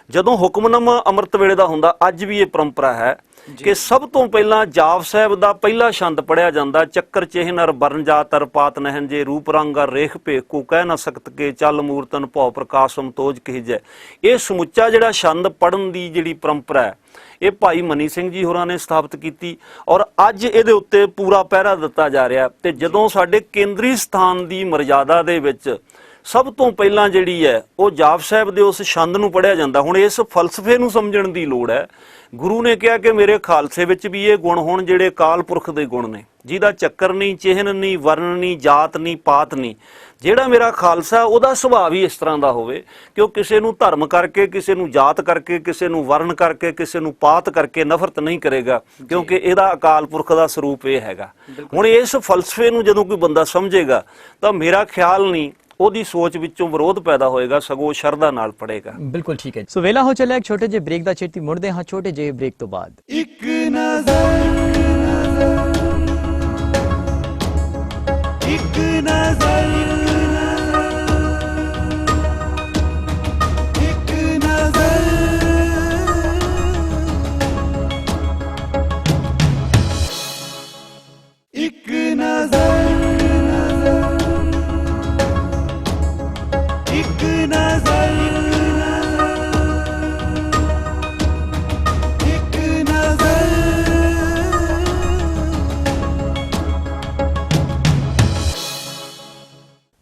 ਜਦੋਂ ਹੁਕਮਨਾਮਾ ਅੰਮ੍ਰਿਤ ਵੇਲੇ ਦਾ ਹੁੰਦਾ, ਅੱਜ ਵੀ ਇਹ ਪਰੰਪਰਾ ਹੈ ਕਿ ਸਭ ਤੋਂ ਪਹਿਲਾਂ ਜਾਪ ਸਾਹਿਬ ਦਾ ਪਹਿਲਾ ਛੰਦ ਪੜਿਆ ਜਾਂਦਾ। ਚੱਕਰ ਚਿਹਨਰ ਬਰਨ ਜਾਤਰ ਪਾਤ ਨਹਿਨ ਜੇ ਰੂਪ ਰੰਗਰ ਰੇਖ ਭੇਖ ਕੋ ਕਹਿ ਨਾ ਸਕਤ ਕੇ ਚੱਲ ਮੂਰਤਨ ਭਉ ਪ੍ਰਕਾਸ਼ ਸਮਤੋਜ ਕਹਿਜੈ। ਇਹ ਸਮੁੱਚਾ ਜਿਹੜਾ ਛੰਦ ਪੜਨ ਦੀ ਜਿਹੜੀ ਪਰੰਪਰਾ ਹੈ, ਇਹ ਭਾਈ ਮਨੀ ਸਿੰਘ ਜੀ ਹੋਰਾਂ ਨੇ ਸਥਾਪਿਤ ਕੀਤੀ। ਔਰ ਅੱਜ ਇਹਦੇ ਉੱਤੇ ਪੂਰਾ ਪਹਿਰਾ ਦਿੱਤਾ ਜਾ ਰਿਹਾ। ਤੇ ਜਦੋਂ ਸਾਡੇ ਕੇਂਦਰੀ ਸਥਾਨ ਦੀ ਮਰਿਆਦਾ ਦੇ ਵਿੱਚ ਸਭ ਤੋਂ ਪਹਿਲਾਂ ਜਿਹੜੀ ਹੈ ਉਹ ਜਾਪ ਸਾਹਿਬ ਦੇ ਉਸ ਛੰਦ ਨੂੰ ਪੜ੍ਹਿਆ ਜਾਂਦਾ। ਹੁਣ ਇਸ ਫਲਸਫੇ ਨੂੰ ਸਮਝਣ ਦੀ ਲੋੜ ਹੈ। ਗੁਰੂ ਨੇ ਕਿਹਾ ਕਿ ਮੇਰੇ ਖਾਲਸੇ ਵਿੱਚ ਵੀ ਇਹ ਗੁਣ ਹੋਣ ਜਿਹੜੇ ਅਕਾਲ ਪੁਰਖ ਦੇ ਗੁਣ ਨੇ, ਜਿਹਦਾ ਚੱਕਰ ਨਹੀਂ, ਚਿਹਨ ਨਹੀਂ, ਵਰਨ ਨਹੀਂ, ਜਾਤ ਨਹੀਂ, ਪਾਤ ਨਹੀਂ। ਜਿਹੜਾ ਮੇਰਾ ਖਾਲਸਾ, ਉਹਦਾ ਸੁਭਾਅ ਵੀ ਇਸ ਤਰ੍ਹਾਂ ਦਾ ਹੋਵੇ ਕਿ ਉਹ ਕਿਸੇ ਨੂੰ ਧਰਮ ਕਰਕੇ, ਕਿਸੇ ਨੂੰ ਜਾਤ ਕਰਕੇ, ਕਿਸੇ ਨੂੰ ਵਰਨ ਕਰਕੇ, ਕਿਸੇ ਨੂੰ ਪਾਤ ਕਰਕੇ ਨਫ਼ਰਤ ਨਹੀਂ ਕਰੇਗਾ, ਕਿਉਂਕਿ ਇਹਦਾ ਅਕਾਲ ਪੁਰਖ ਦਾ ਸਰੂਪ ਇਹ ਹੈਗਾ। ਹੁਣ ਇਸ ਫਲਸਫੇ ਨੂੰ ਜਦੋਂ ਕੋਈ ਬੰਦਾ ਸਮਝੇਗਾ ਤਾਂ ਮੇਰਾ ਖਿਆਲ ਨਹੀਂ ਉਹਦੀ ਸੋਚ ਵਿੱਚੋਂ ਵਿਰੋਧ ਪੈਦਾ ਹੋਏਗਾ, ਸਗੋਂ ਸ਼ਰਧਾ ਨਾਲ ਪੜੇਗਾ। ਬਿਲਕੁਲ ਠੀਕ ਹੈ। ਸੋ ਵੇਲਾ ਹੋ ਚੱਲਿਆ ਇੱਕ ਛੋਟੇ ਜਿਹੇ ਬ੍ਰੇਕ ਦਾ। ਛੇਤੀ ਮੁੜਦੇ ਹਾਂ ਛੋਟੇ ਜਿਹੇ ਬ੍ਰੇਕ ਤੋਂ ਬਾਅਦ। ਇੱਕ ਨਜ਼ਰ, ਇੱਕ ਨਜ਼ਰ, ਇੱਕ ਨਜ਼ਰ, ਇੱਕ ਨਜ਼ਰ, ਇੱਕ ਨਜ਼ਰ, ਇੱਕ ਨਜ਼ਰ।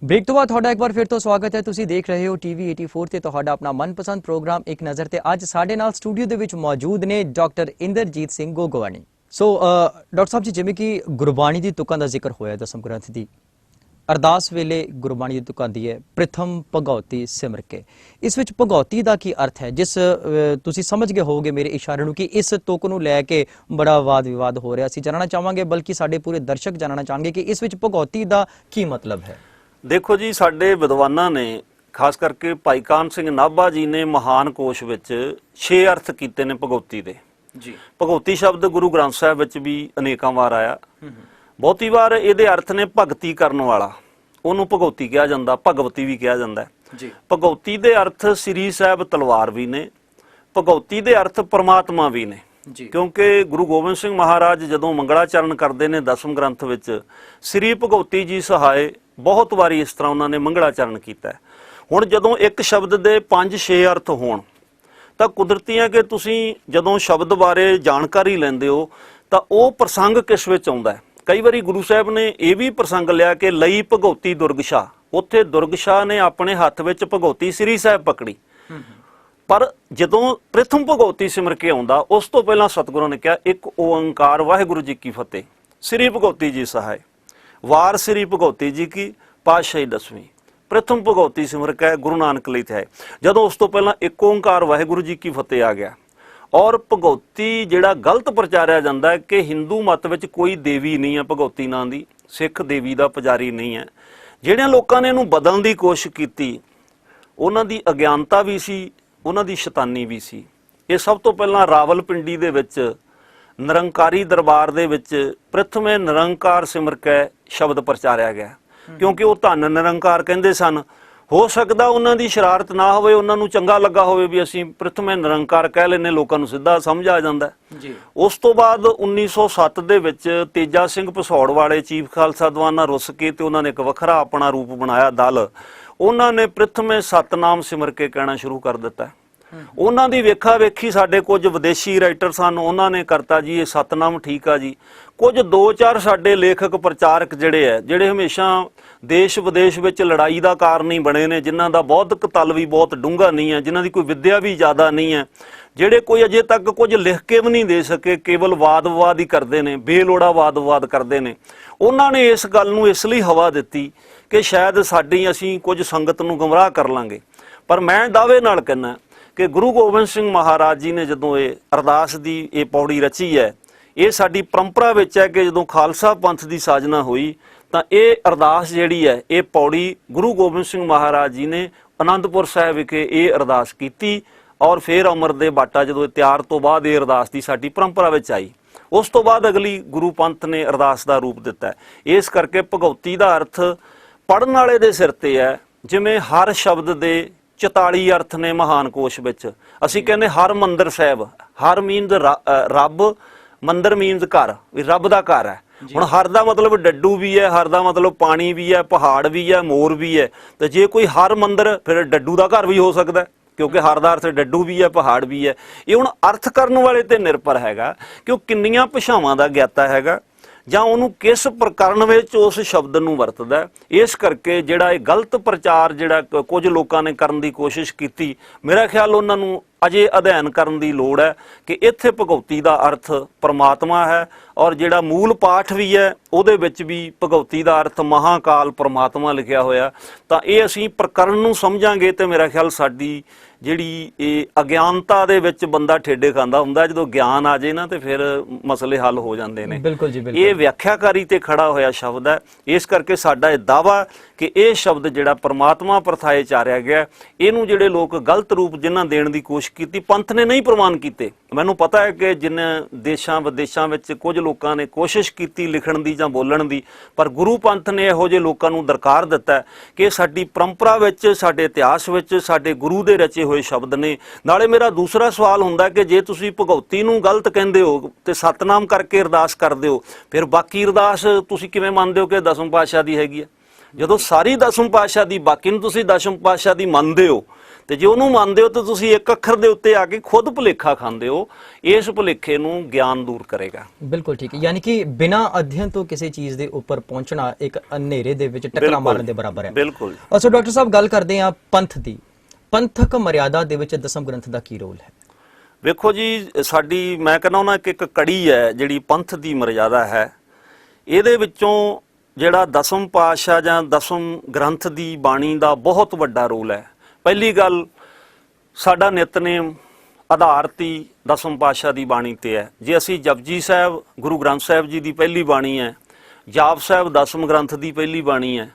ਬ੍ਰੇਕ ਤੋਂ ਬਾਅਦ ਤੁਹਾਡਾ ਇੱਕ ਵਾਰ ਫਿਰ ਤੋਂ ਸਵਾਗਤ ਹੈ। ਤੁਸੀਂ ਦੇਖ ਰਹੇ ਹੋ ਟੀਵੀ 84 ਤੇ ਤੁਹਾਡਾ ਆਪਣਾ ਮਨਪਸੰਦ ਪ੍ਰੋਗਰਾਮ ਇੱਕ ਨਜ਼ਰ। ਤੇ ਅੱਜ ਸਾਡੇ ਨਾਲ ਸਟੂਡੀਓ ਦੇ ਵਿੱਚ ਮੌਜੂਦ ਨੇ doctor Inderjit Singh Gogwani. So doctor ਸਾਹਿਬ ਜੀ, ਜਿਵੇਂ ਕਿ ਗੁਰਬਾਣੀ ਦੀ ਤੁਕਾਂ ਦਾ ਜ਼ਿਕਰ ਹੋਇਆ, ਦਸਮ ਗ੍ਰੰਥ ਦੀ ਅਰਦਾਸ ਵੇਲੇ ਗੁਰਬਾਣੀ ਦੀ ਤੁਕ ਆਉਂਦੀ ਹੈ, ਪ੍ਰਥਮ ਭਗਉਤੀ ਸਿਮਰ ਕੇ। ਇਸ ਵਿੱਚ ਭਗਉਤੀ ਦਾ ਕੀ ਅਰਥ ਹੈ, ਜਿਸ ਤੁਸੀਂ ਸਮਝ ਗਏ ਹੋਵੋਗੇ ਮੇਰੇ ਇਸ਼ਾਰੇ ਨੂੰ ਕਿ ਇਸ ਤੁਕ ਨੂੰ ਲੈ ਕੇ ਬੜਾ ਵਾਦ ਵਿਵਾਦ ਹੋ ਰਿਹਾ ਸੀ। ਜਾਣਨਾ ਚਾਹਾਂਗੇ, ਬਲਕਿ ਸਾਡੇ ਪੂਰੇ ਦਰਸ਼ਕ ਜਾਣਨਾ ਚਾਹਣਗੇ ਕਿ ਇਸ ਵਿੱਚ ਭਗਉਤੀ ਦਾ ਕੀ ਮਤਲਬ ਹੈ। ਦੇਖੋ ਜੀ, ਸਾਡੇ ਵਿਦਵਾਨਾਂ ਨੇ, ਖਾਸ ਕਰਕੇ ਭਾਈ ਕਾਨ ਸਿੰਘ ਨਾਭਾ ਜੀ ਨੇ ਮਹਾਨ ਕੋਸ਼ ਵਿੱਚ 6 ਅਰਥ ਕੀਤੇ ਨੇ ਭਗਉਤੀ ਦੇ। ਜੀ, ਭਗਉਤੀ ਸ਼ਬਦ ਗੁਰੂ ਗ੍ਰੰਥ ਸਾਹਿਬ ਵਿੱਚ ਵੀ ਅਨੇਕਾਂ ਵਾਰ ਆਇਆ। ਬਹੁਤੀ ਵਾਰ ਇਹਦੇ ਅਰਥ ਨੇ ਭਗਤੀ ਕਰਨ ਵਾਲਾ, ਉਹਨੂੰ ਭਗਉਤੀ ਕਿਹਾ ਜਾਂਦਾ, ਭਗਵਤੀ ਵੀ ਕਿਹਾ ਜਾਂਦਾ ਜੀ। ਭਗਉਤੀ ਦੇ ਅਰਥ ਸ੍ਰੀ ਸਾਹਿਬ ਤਲਵਾਰ ਵੀ ਨੇ, ਭਗਉਤੀ ਦੇ ਅਰਥ ਪਰਮਾਤਮਾ ਵੀ ਨੇ। ਕਿਉਂਕਿ ਗੁਰੂ ਗੋਬਿੰਦ ਸਿੰਘ ਮਹਾਰਾਜ ਜਦੋਂ ਮੰਗਲਾਚਰਨ ਕਰਦੇ ਨੇ ਦਸਮ ਗ੍ਰੰਥ ਵਿੱਚ, ਸ੍ਰੀ ਭਗਉਤੀ ਜੀ ਸਹਾਏ, ਬਹੁਤ ਵਾਰੀ ਇਸ ਤਰ੍ਹਾਂ ਉਹਨਾਂ ਨੇ ਮੰਗਲਾਚਰਨ ਕੀਤਾ। ਹੁਣ ਜਦੋਂ ਇੱਕ ਸ਼ਬਦ ਦੇ 5-6 ਅਰਥ ਹੋਣ ਤਾਂ ਕੁਦਰਤੀ ਹੈ ਕਿ ਤੁਸੀਂ ਜਦੋਂ ਸ਼ਬਦ ਬਾਰੇ ਜਾਣਕਾਰੀ ਲੈਂਦੇ ਹੋ ਤਾਂ ਉਹ ਪ੍ਰਸੰਗ ਕਿਸ ਵਿੱਚ ਆਉਂਦਾ ਹੈ। ਕਈ ਵਾਰੀ ਗੁਰੂ ਸਾਹਿਬ ਨੇ ਇਹ ਵੀ ਪ੍ਰਸੰਗ ਲਿਆ ਕਿ ਲਈ ਭਗਉਤੀ ਦੁਰਗਸ਼ਾ, ਉੱਥੇ ਦੁਰਗਸ਼ਾ ਨੇ ਆਪਣੇ ਹੱਥ ਵਿੱਚ ਭਗਉਤੀ ਸ੍ਰੀ ਸਾਹਿਬ ਪਕੜੀ। ਪਰ ਜਦੋਂ ਪ੍ਰਥਮ ਭਗਉਤੀ ਸਿਮਰ ਕੇ ਆਉਂਦਾ ਉਸ ਤੋਂ ਪਹਿਲਾਂ ਸਤਿਗੁਰਾਂ ਨੇ ਕਿਹਾ ਇੱਕ ਓੰਕਾਰ ਵਾਹਿਗੁਰੂ ਜੀ ਕੀ ਫਤਿਹ, ਸ੍ਰੀ ਭਗਉਤੀ ਜੀ ਸਹਾਇ, ਵਾਰ ਸ੍ਰੀ ਭਗਉਤੀ ਜੀ ਕੀ ਪਾਤਸ਼ਾਹੀ ਦਸਵੀਂ, ਪ੍ਰਥਮ ਭਗਉਤੀ ਸਿਮਰ ਕੇ ਗੁਰੂ ਨਾਨਕ ਲਈ ਹੈ। ਜਦੋਂ ਉਸ ਤੋਂ ਪਹਿਲਾਂ ਇੱਕ ਓੰਕਾਰ ਵਾਹਿਗੁਰੂ ਜੀ ਕੀ ਫਤਿਹ ਆ ਗਿਆ। ਔਰ ਭਗਉਤੀ ਜਿਹੜਾ ਗਲਤ ਪ੍ਰਚਾਰਿਆ ਜਾਂਦਾ ਹੈ ਕਿ ਹਿੰਦੂ ਮਤ ਵਿੱਚ ਕੋਈ ਦੇਵੀ ਨਹੀਂ ਹੈ ਭਗਉਤੀ ਨਾਂ ਦੀ, ਸਿੱਖ ਦੇਵੀ ਦਾ ਪੁਜਾਰੀ ਨਹੀਂ ਹੈ। ਜਿਹੜਿਆਂ ਲੋਕਾਂ ਨੇ ਇਹਨੂੰ ਬਦਲਣ ਦੀ ਕੋਸ਼ਿਸ਼ ਕੀਤੀ ਉਹਨਾਂ ਦੀ ਅਗਿਆਨਤਾ ਵੀ ਸੀ, ਉਹਨਾਂ ਦੀ ਸ਼ੈਤਾਨੀ ਵੀ ਸੀ। ਇਹ ਸਭ ਤੋਂ ਪਹਿਲਾਂ ਰਾਵਲਪਿੰਡੀ ਦੇ ਵਿੱਚ ਨਿਰੰਕਾਰੀ ਦਰਬਾਰ ਦੇ ਵਿੱਚ ਪ੍ਰਥਮੇ ਨਿਰੰਕਾਰ ਸਿਮਰ ਕੇ ਸ਼ਬਦ ਪ੍ਰਚਾਰਿਆ ਗਿਆ, ਕਿਉਂਕਿ ਉਹ ਧੰਨ ਨਿਰੰਕਾਰ ਕਹਿੰਦੇ ਸਨ। ਹੋ ਸਕਦਾ ਉਹਨਾਂ ਦੀ ਸ਼ਰਾਰਤ ਨਾ ਹੋਵੇ, ਉਹਨਾਂ ਨੂੰ ਚੰਗਾ ਲੱਗਾ ਹੋਵੇ ਵੀ ਅਸੀਂ ਪ੍ਰਥਮੇ ਨਿਰੰਕਾਰ ਕਹਿ ਲੈਨੇ, ਲੋਕਾਂ ਨੂੰ ਸਿੱਧਾ ਸਮਝ ਆ ਜਾਂਦਾ ਜੀ। ਉਸ ਤੋਂ ਬਾਅਦ 1907 ਦੇ ਵਿੱਚ ਤੇਜਾ ਸਿੰਘ ਭਸੌੜ ਵਾਲੇ ਚੀਫ ਖਾਲਸਾ ਦੀਵਾਨ ਨਾਲ ਰੁੱਸ ਕੇ ਤੇ ਉਹਨਾਂ ਨੇ ਇੱਕ ਵੱਖਰਾ ਆਪਣਾ ਰੂਪ ਬਣਾਇਆ ਦਲ। ਉਹਨਾਂ ਨੇ ਪ੍ਰਥਮੇ ਸਤਨਾਮ ਸਿਮਰ ਕੇ ਕਹਿਣਾ ਸ਼ੁਰੂ ਕਰ ਦਿੱਤਾ। ਉਹਨਾਂ ਦੀ ਵੇਖਾ ਵੇਖੀ ਸਾਡੇ ਕੁਝ ਵਿਦੇਸ਼ੀ ਰਾਈਟਰ ਸਨ, ਉਹਨਾਂ ਨੇ ਕਰਤਾ ਜੀ ਇਹ ਸਤਨਾਮ ਠੀਕ ਆ ਜੀ। ਕੁਝ 2-4 ਸਾਡੇ ਲੇਖਕ ਪ੍ਰਚਾਰਕ ਜਿਹੜੇ ਹਮੇਸ਼ਾ ਦੇਸ਼ ਵਿਦੇਸ਼ ਵਿੱਚ ਲੜਾਈ ਦਾ ਕਾਰਨ ਹੀ ਬਣੇ ਨੇ, ਜਿਨ੍ਹਾਂ ਦਾ ਬੌਧਿਕ ਤਲ ਵੀ ਬਹੁਤ ਡੂੰਘਾ ਨਹੀਂ ਹੈ, ਜਿਨ੍ਹਾਂ ਦੀ ਕੋਈ ਵਿੱਦਿਆ ਵੀ ਜ਼ਿਆਦਾ ਨਹੀਂ ਹੈ, ਜਿਹੜੇ ਕੋਈ ਅਜੇ ਤੱਕ ਕੁਝ ਲਿਖ ਕੇ ਵੀ ਨਹੀਂ ਦੇ ਸਕੇ, ਕੇਵਲ ਵਾਦ ਵਿਵਾਦ ਹੀ ਕਰਦੇ ਨੇ, ਬੇਲੋੜਾ ਵਾਦ ਵਿਵਾਦ ਕਰਦੇ ਨੇ। ਉਹਨਾਂ ਨੇ ਇਸ ਗੱਲ ਨੂੰ ਇਸ ਲਈ ਹਵਾ ਦਿੱਤੀ ਕਿ ਸ਼ਾਇਦ ਅਸੀਂ ਕੁਝ ਸੰਗਤ ਨੂੰ ਗੁੰਮਰਾਹ ਕਰ ਲਾਂਗੇ। ਪਰ ਮੈਂ ਦਾਅਵੇ ਨਾਲ ਕਹਿੰਦਾ ਕਿ ਗੁਰੂ ਗੋਬਿੰਦ ਸਿੰਘ ਮਹਾਰਾਜ ਜੀ ਨੇ ਜਦੋਂ ਇਹ ਅਰਦਾਸ ਦੀ ਇਹ ਪੌੜੀ ਰਚੀ ਹੈ, ਇਹ ਸਾਡੀ ਪਰੰਪਰਾ ਵਿੱਚ ਹੈ ਕਿ ਜਦੋਂ ਖਾਲਸਾ ਪੰਥ ਦੀ ਸਾਜਨਾ ਹੋਈ ਤਾਂ ਇਹ ਅਰਦਾਸ ਜਿਹੜੀ ਹੈ, ਇਹ ਪੌੜੀ ਗੁਰੂ ਗੋਬਿੰਦ ਸਿੰਘ ਮਹਾਰਾਜ ਜੀ ਨੇ ਅਨੰਦਪੁਰ ਸਾਹਿਬ ਵਿਖੇ ਇਹ ਅਰਦਾਸ ਕੀਤੀ। ਔਰ ਫਿਰ ਅਮਰ ਦੇ ਬਾਟਾ ਜਦੋਂ ਤਿਆਰ ਤੋਂ ਬਾਅਦ ਇਹ ਅਰਦਾਸ ਦੀ ਸਾਡੀ ਪਰੰਪਰਾ ਵਿੱਚ ਆਈ। ਉਸ ਤੋਂ ਬਾਅਦ ਅਗਲੀ ਗੁਰੂ ਪੰਥ ਨੇ ਅਰਦਾਸ ਦਾ ਰੂਪ ਦਿੱਤਾ। ਇਸ ਕਰਕੇ ਭਗਉਤੀ ਦਾ ਅਰਥ ਪੜ੍ਹਨ ਵਾਲੇ ਦੇ ਸਿਰ ਤੇ ਹੈ। ਜਿਵੇਂ ਹਰ ਸ਼ਬਦ ਦੇ 44 ਅਰਥ ਨੇ ਮਹਾਨ ਕੋਸ਼ ਵਿੱਚ। ਅਸੀਂ ਕਹਿੰਦੇ ਹਰ ਮੰਦਰ ਸਾਹਿਬ, ਹਰ ਮੀਨਜ਼ ਰੱਬ, ਮੰਦਰ ਮੀਨਜ਼ ਘਰ, ਵੀ ਰੱਬ ਦਾ ਘਰ ਹੈ। ਹੁਣ ਹਰ ਦਾ ਮਤਲਬ ਡੱਡੂ ਵੀ ਹੈ, ਹਰ ਦਾ ਮਤਲਬ ਪਾਣੀ ਵੀ ਹੈ, ਪਹਾੜ ਵੀ ਹੈ, ਮੋਰ ਵੀ ਹੈ। ਤੇ ਜੇ ਕੋਈ ਹਰ ਮੰਦਰ, ਫਿਰ ਡੱਡੂ ਦਾ ਘਰ ਵੀ ਹੋ ਸਕਦਾ, ਕਿਉਂਕਿ ਹਰ ਦਾ ਅਰਥ ਡੱਡੂ ਵੀ ਹੈ, ਪਹਾੜ ਵੀ ਹੈ। ਇਹ ਹੁਣ ਅਰਥ ਕਰਨ ਵਾਲੇ ਤੇ ਨਿਰਭਰ ਹੈਗਾ ਕਿ ਉਹ ਕਿੰਨੀਆਂ ਭਾਸ਼ਾਵਾਂ ਦਾ ਗਿਆਤਾ ਹੈਗਾ ਜਾਂ ਉਹਨੂੰ ਕਿਸ ਪ੍ਰਕਰਨ ਵਿੱਚ ਉਸ ਸ਼ਬਦ ਨੂੰ ਵਰਤਦਾ। ਇਸ ਕਰਕੇ ਜਿਹੜਾ ਇਹ ਗਲਤ ਪ੍ਰਚਾਰ ਜਿਹੜਾ ਕੁਝ ਲੋਕਾਂ ਨੇ ਕਰਨ ਦੀ ਕੋਸ਼ਿਸ਼ ਕੀਤੀ, ਮੇਰਾ ਖਿਆਲ ਉਹਨਾਂ ਨੂੰ ਅਜੇ ਅਧਿਐਨ ਕਰਨ ਦੀ ਲੋੜ ਹੈ ਕਿ ਇੱਥੇ ਭਗਉਤੀ ਦਾ ਅਰਥ ਪਰਮਾਤਮਾ ਹੈ। ਔਰ ਜਿਹੜਾ ਮੂਲ ਪਾਠ ਵੀ ਹੈ ਉਹਦੇ ਵਿੱਚ ਵੀ ਭਗਉਤੀ ਦਾ ਅਰਥ ਮਹਾਕਾਲ ਪਰਮਾਤਮਾ ਲਿਖਿਆ ਹੋਇਆ। ਤਾਂ ਇਹ ਅਸੀਂ ਪ੍ਰਕਰਨ ਨੂੰ ਸਮਝਾਂਗੇ ਤੇ ਮੇਰਾ ਖਿਆਲ ਸਾਡੀ ਜਿਹੜੀ ਇਹ ਅਗਿਆਨਤਾ ਦੇ ਵਿੱਚ ਬੰਦਾ ਠੇਡੇ ਖਾਂਦਾ ਹੁੰਦਾ, ਜਦੋਂ ਗਿਆਨ ਆ ਜੇ ਨਾ ਤੇ ਫਿਰ ਮਸਲੇ ਹੱਲ ਹੋ ਜਾਂਦੇ ਨੇ। ਬਿਲਕੁਲ ਜੀ, ਬਿਲਕੁਲ। ਇਹ ਵਿਆਖਿਆਕਾਰੀ ਤੇ ਖੜਾ ਹੋਇਆ ਸ਼ਬਦ ਹੈ। ਇਸ ਕਰਕੇ ਸਾਡਾ ਇਹ ਦਾਵਾ ਕਿ ਇਹ ਸ਼ਬਦ ਜਿਹੜਾ ਪਰਮਾਤਮਾ ਪਰਥਾਏ ਚਾਰਿਆ ਗਿਆ, ਇਹਨੂੰ ਜਿਹੜੇ ਲੋਕ ਗਲਤ ਰੂਪ ਜਿਨ੍ਹਾਂ ਦੇਣ ਦੀ ਕੋਸ਼ਿਸ਼ ਕੀਤੀ, ਪੰਥ ਨੇ ਨਹੀਂ ਪ੍ਰਵਾਨ ਕੀਤੇ। ਮੈਨੂੰ ਪਤਾ ਹੈ ਕਿ ਜਿਨ੍ਹਾਂ ਦੇਸ਼ਾਂ ਵਿਦੇਸ਼ਾਂ ਵਿੱਚ ਕੁਝ ਲੋਕਾਂ ਨੇ ਕੋਸ਼ਿਸ਼ ਕੀਤੀ ਲਿਖਣ ਦੀ ਜਾਂ ਬੋਲਣ ਦੀ, ਪਰ ਗੁਰੂ ਪੰਥ ਨੇ ਇਹੋ ਜਿਹੇ ਲੋਕਾਂ ਨੂੰ ਦਰਕਾਰ ਦਿੱਤਾ ਕਿ ਸਾਡੀ ਪਰੰਪਰਾ ਵਿੱਚ, ਸਾਡੇ ਇਤਿਹਾਸ ਵਿੱਚ, ਸਾਡੇ ਗੁਰੂ ਦੇ ਰਚੇ ਹੋਏ ਸ਼ਬਦ ਨੇ। ਨਾਲੇ ਮੇਰਾ ਦੂਸਰਾ ਸਵਾਲ ਹੁੰਦਾ ਕਿ ਜੇ ਤੁਸੀਂ ਭਗਉਤੀ ਨੂੰ ਗਲਤ ਕਹਿੰਦੇ ਹੋ ਤੇ ਸਤਨਾਮ ਕਰਕੇ ਅਰਦਾਸ ਕਰਦੇ ਹੋ, ਫਿਰ ਬਾਕੀ ਅਰਦਾਸ ਤੁਸੀਂ ਕਿਵੇਂ ਮੰਨਦੇ ਹੋ ਕਿ ਦਸਮ ਪਾਤਸ਼ਾਹ ਦੀ ਹੈਗੀ ਹੈ? ਜਦੋਂ ਸਾਰੀ ਦਸਮ ਪਾਤਸ਼ਾਹ ਦੀ, ਬਾਕੀ ਨੂੰ ਤੁਸੀਂ ਦਸਮ ਪਾਤਸ਼ਾਹ ਦੀ ਮੰਨਦੇ ਹੋ, ਤੇ ਜੇ ਉਹਨੂੰ ਮੰਨਦੇ ਹੋ ਤਾਂ ਤੁਸੀਂ ਇੱਕ ਅੱਖਰ ਦੇ ਉੱਤੇ ਆ ਕੇ ਖੁਦ ਭੁਲੇਖਾ ਖਾਂਦੇ ਹੋ। ਇਸ ਭੁਲੇਖੇ ਨੂੰ ਗਿਆਨ ਦੂਰ ਕਰੇਗਾ। ਬਿਲਕੁਲ ਠੀਕ ਹੈ। ਯਾਨੀ ਕਿ ਬਿਨਾਂ ਅਧਿਐਨ ਤੋਂ ਕਿਸੇ ਚੀਜ਼ ਦੇ ਉੱਪਰ ਪਹੁੰਚਣਾ ਇੱਕ ਹਨੇਰੇ ਦੇ ਵਿੱਚ ਟੱਕਰਾਂ ਮਾਰਨ ਦੇ ਬਰਾਬਰ ਹੈ। ਬਿਲਕੁਲ। ਅੱਛਾ ਡਾਕਟਰ ਸਾਹਿਬ, ਗੱਲ ਕਰਦੇ ਹਾਂ ਪੰਥ ਦੀ। ਪੰਥਕ ਮਰਿਆਦਾ ਦੇ ਵਿੱਚ ਦਸਮ ਗ੍ਰੰਥ ਦਾ ਕੀ ਰੋਲ ਹੈ? ਵੇਖੋ ਜੀ, ਸਾਡੀ ਮੈਂ ਕਹਿੰਦਾ ਉਹਨਾਂ ਇੱਕ ਕੜੀ ਹੈ ਜਿਹੜੀ ਪੰਥ ਦੀ ਮਰਿਆਦਾ ਹੈ। ਇਹਦੇ ਵਿੱਚੋਂ ਜਿਹੜਾ ਦਸਮ ਪਾਤਸ਼ਾਹ ਜਾਂ ਦਸਮ ਗ੍ਰੰਥ ਦੀ ਬਾਣੀ ਦਾ ਬਹੁਤ ਵੱਡਾ ਰੋਲ ਹੈ। ਪਹਿਲੀ ਗੱਲ, ਸਾਡਾ ਨਿਤਨੇਮ ਆਧਾਰਤ ਹੀ ਦਸਮ ਪਾਤਸ਼ਾਹ ਦੀ ਬਾਣੀ ਤੇ ਹੈ। ਜੇ ਅਸੀਂ ਜਪਜੀ ਸਾਹਿਬ ਗੁਰੂ ਗ੍ਰੰਥ ਸਾਹਿਬ ਜੀ ਦੀ ਪਹਿਲੀ ਬਾਣੀ ਹੈ, ਜਾਪ ਸਾਹਿਬ ਦਸਮ ਗ੍ਰੰਥ ਦੀ ਪਹਿਲੀ ਬਾਣੀ ਹੈ,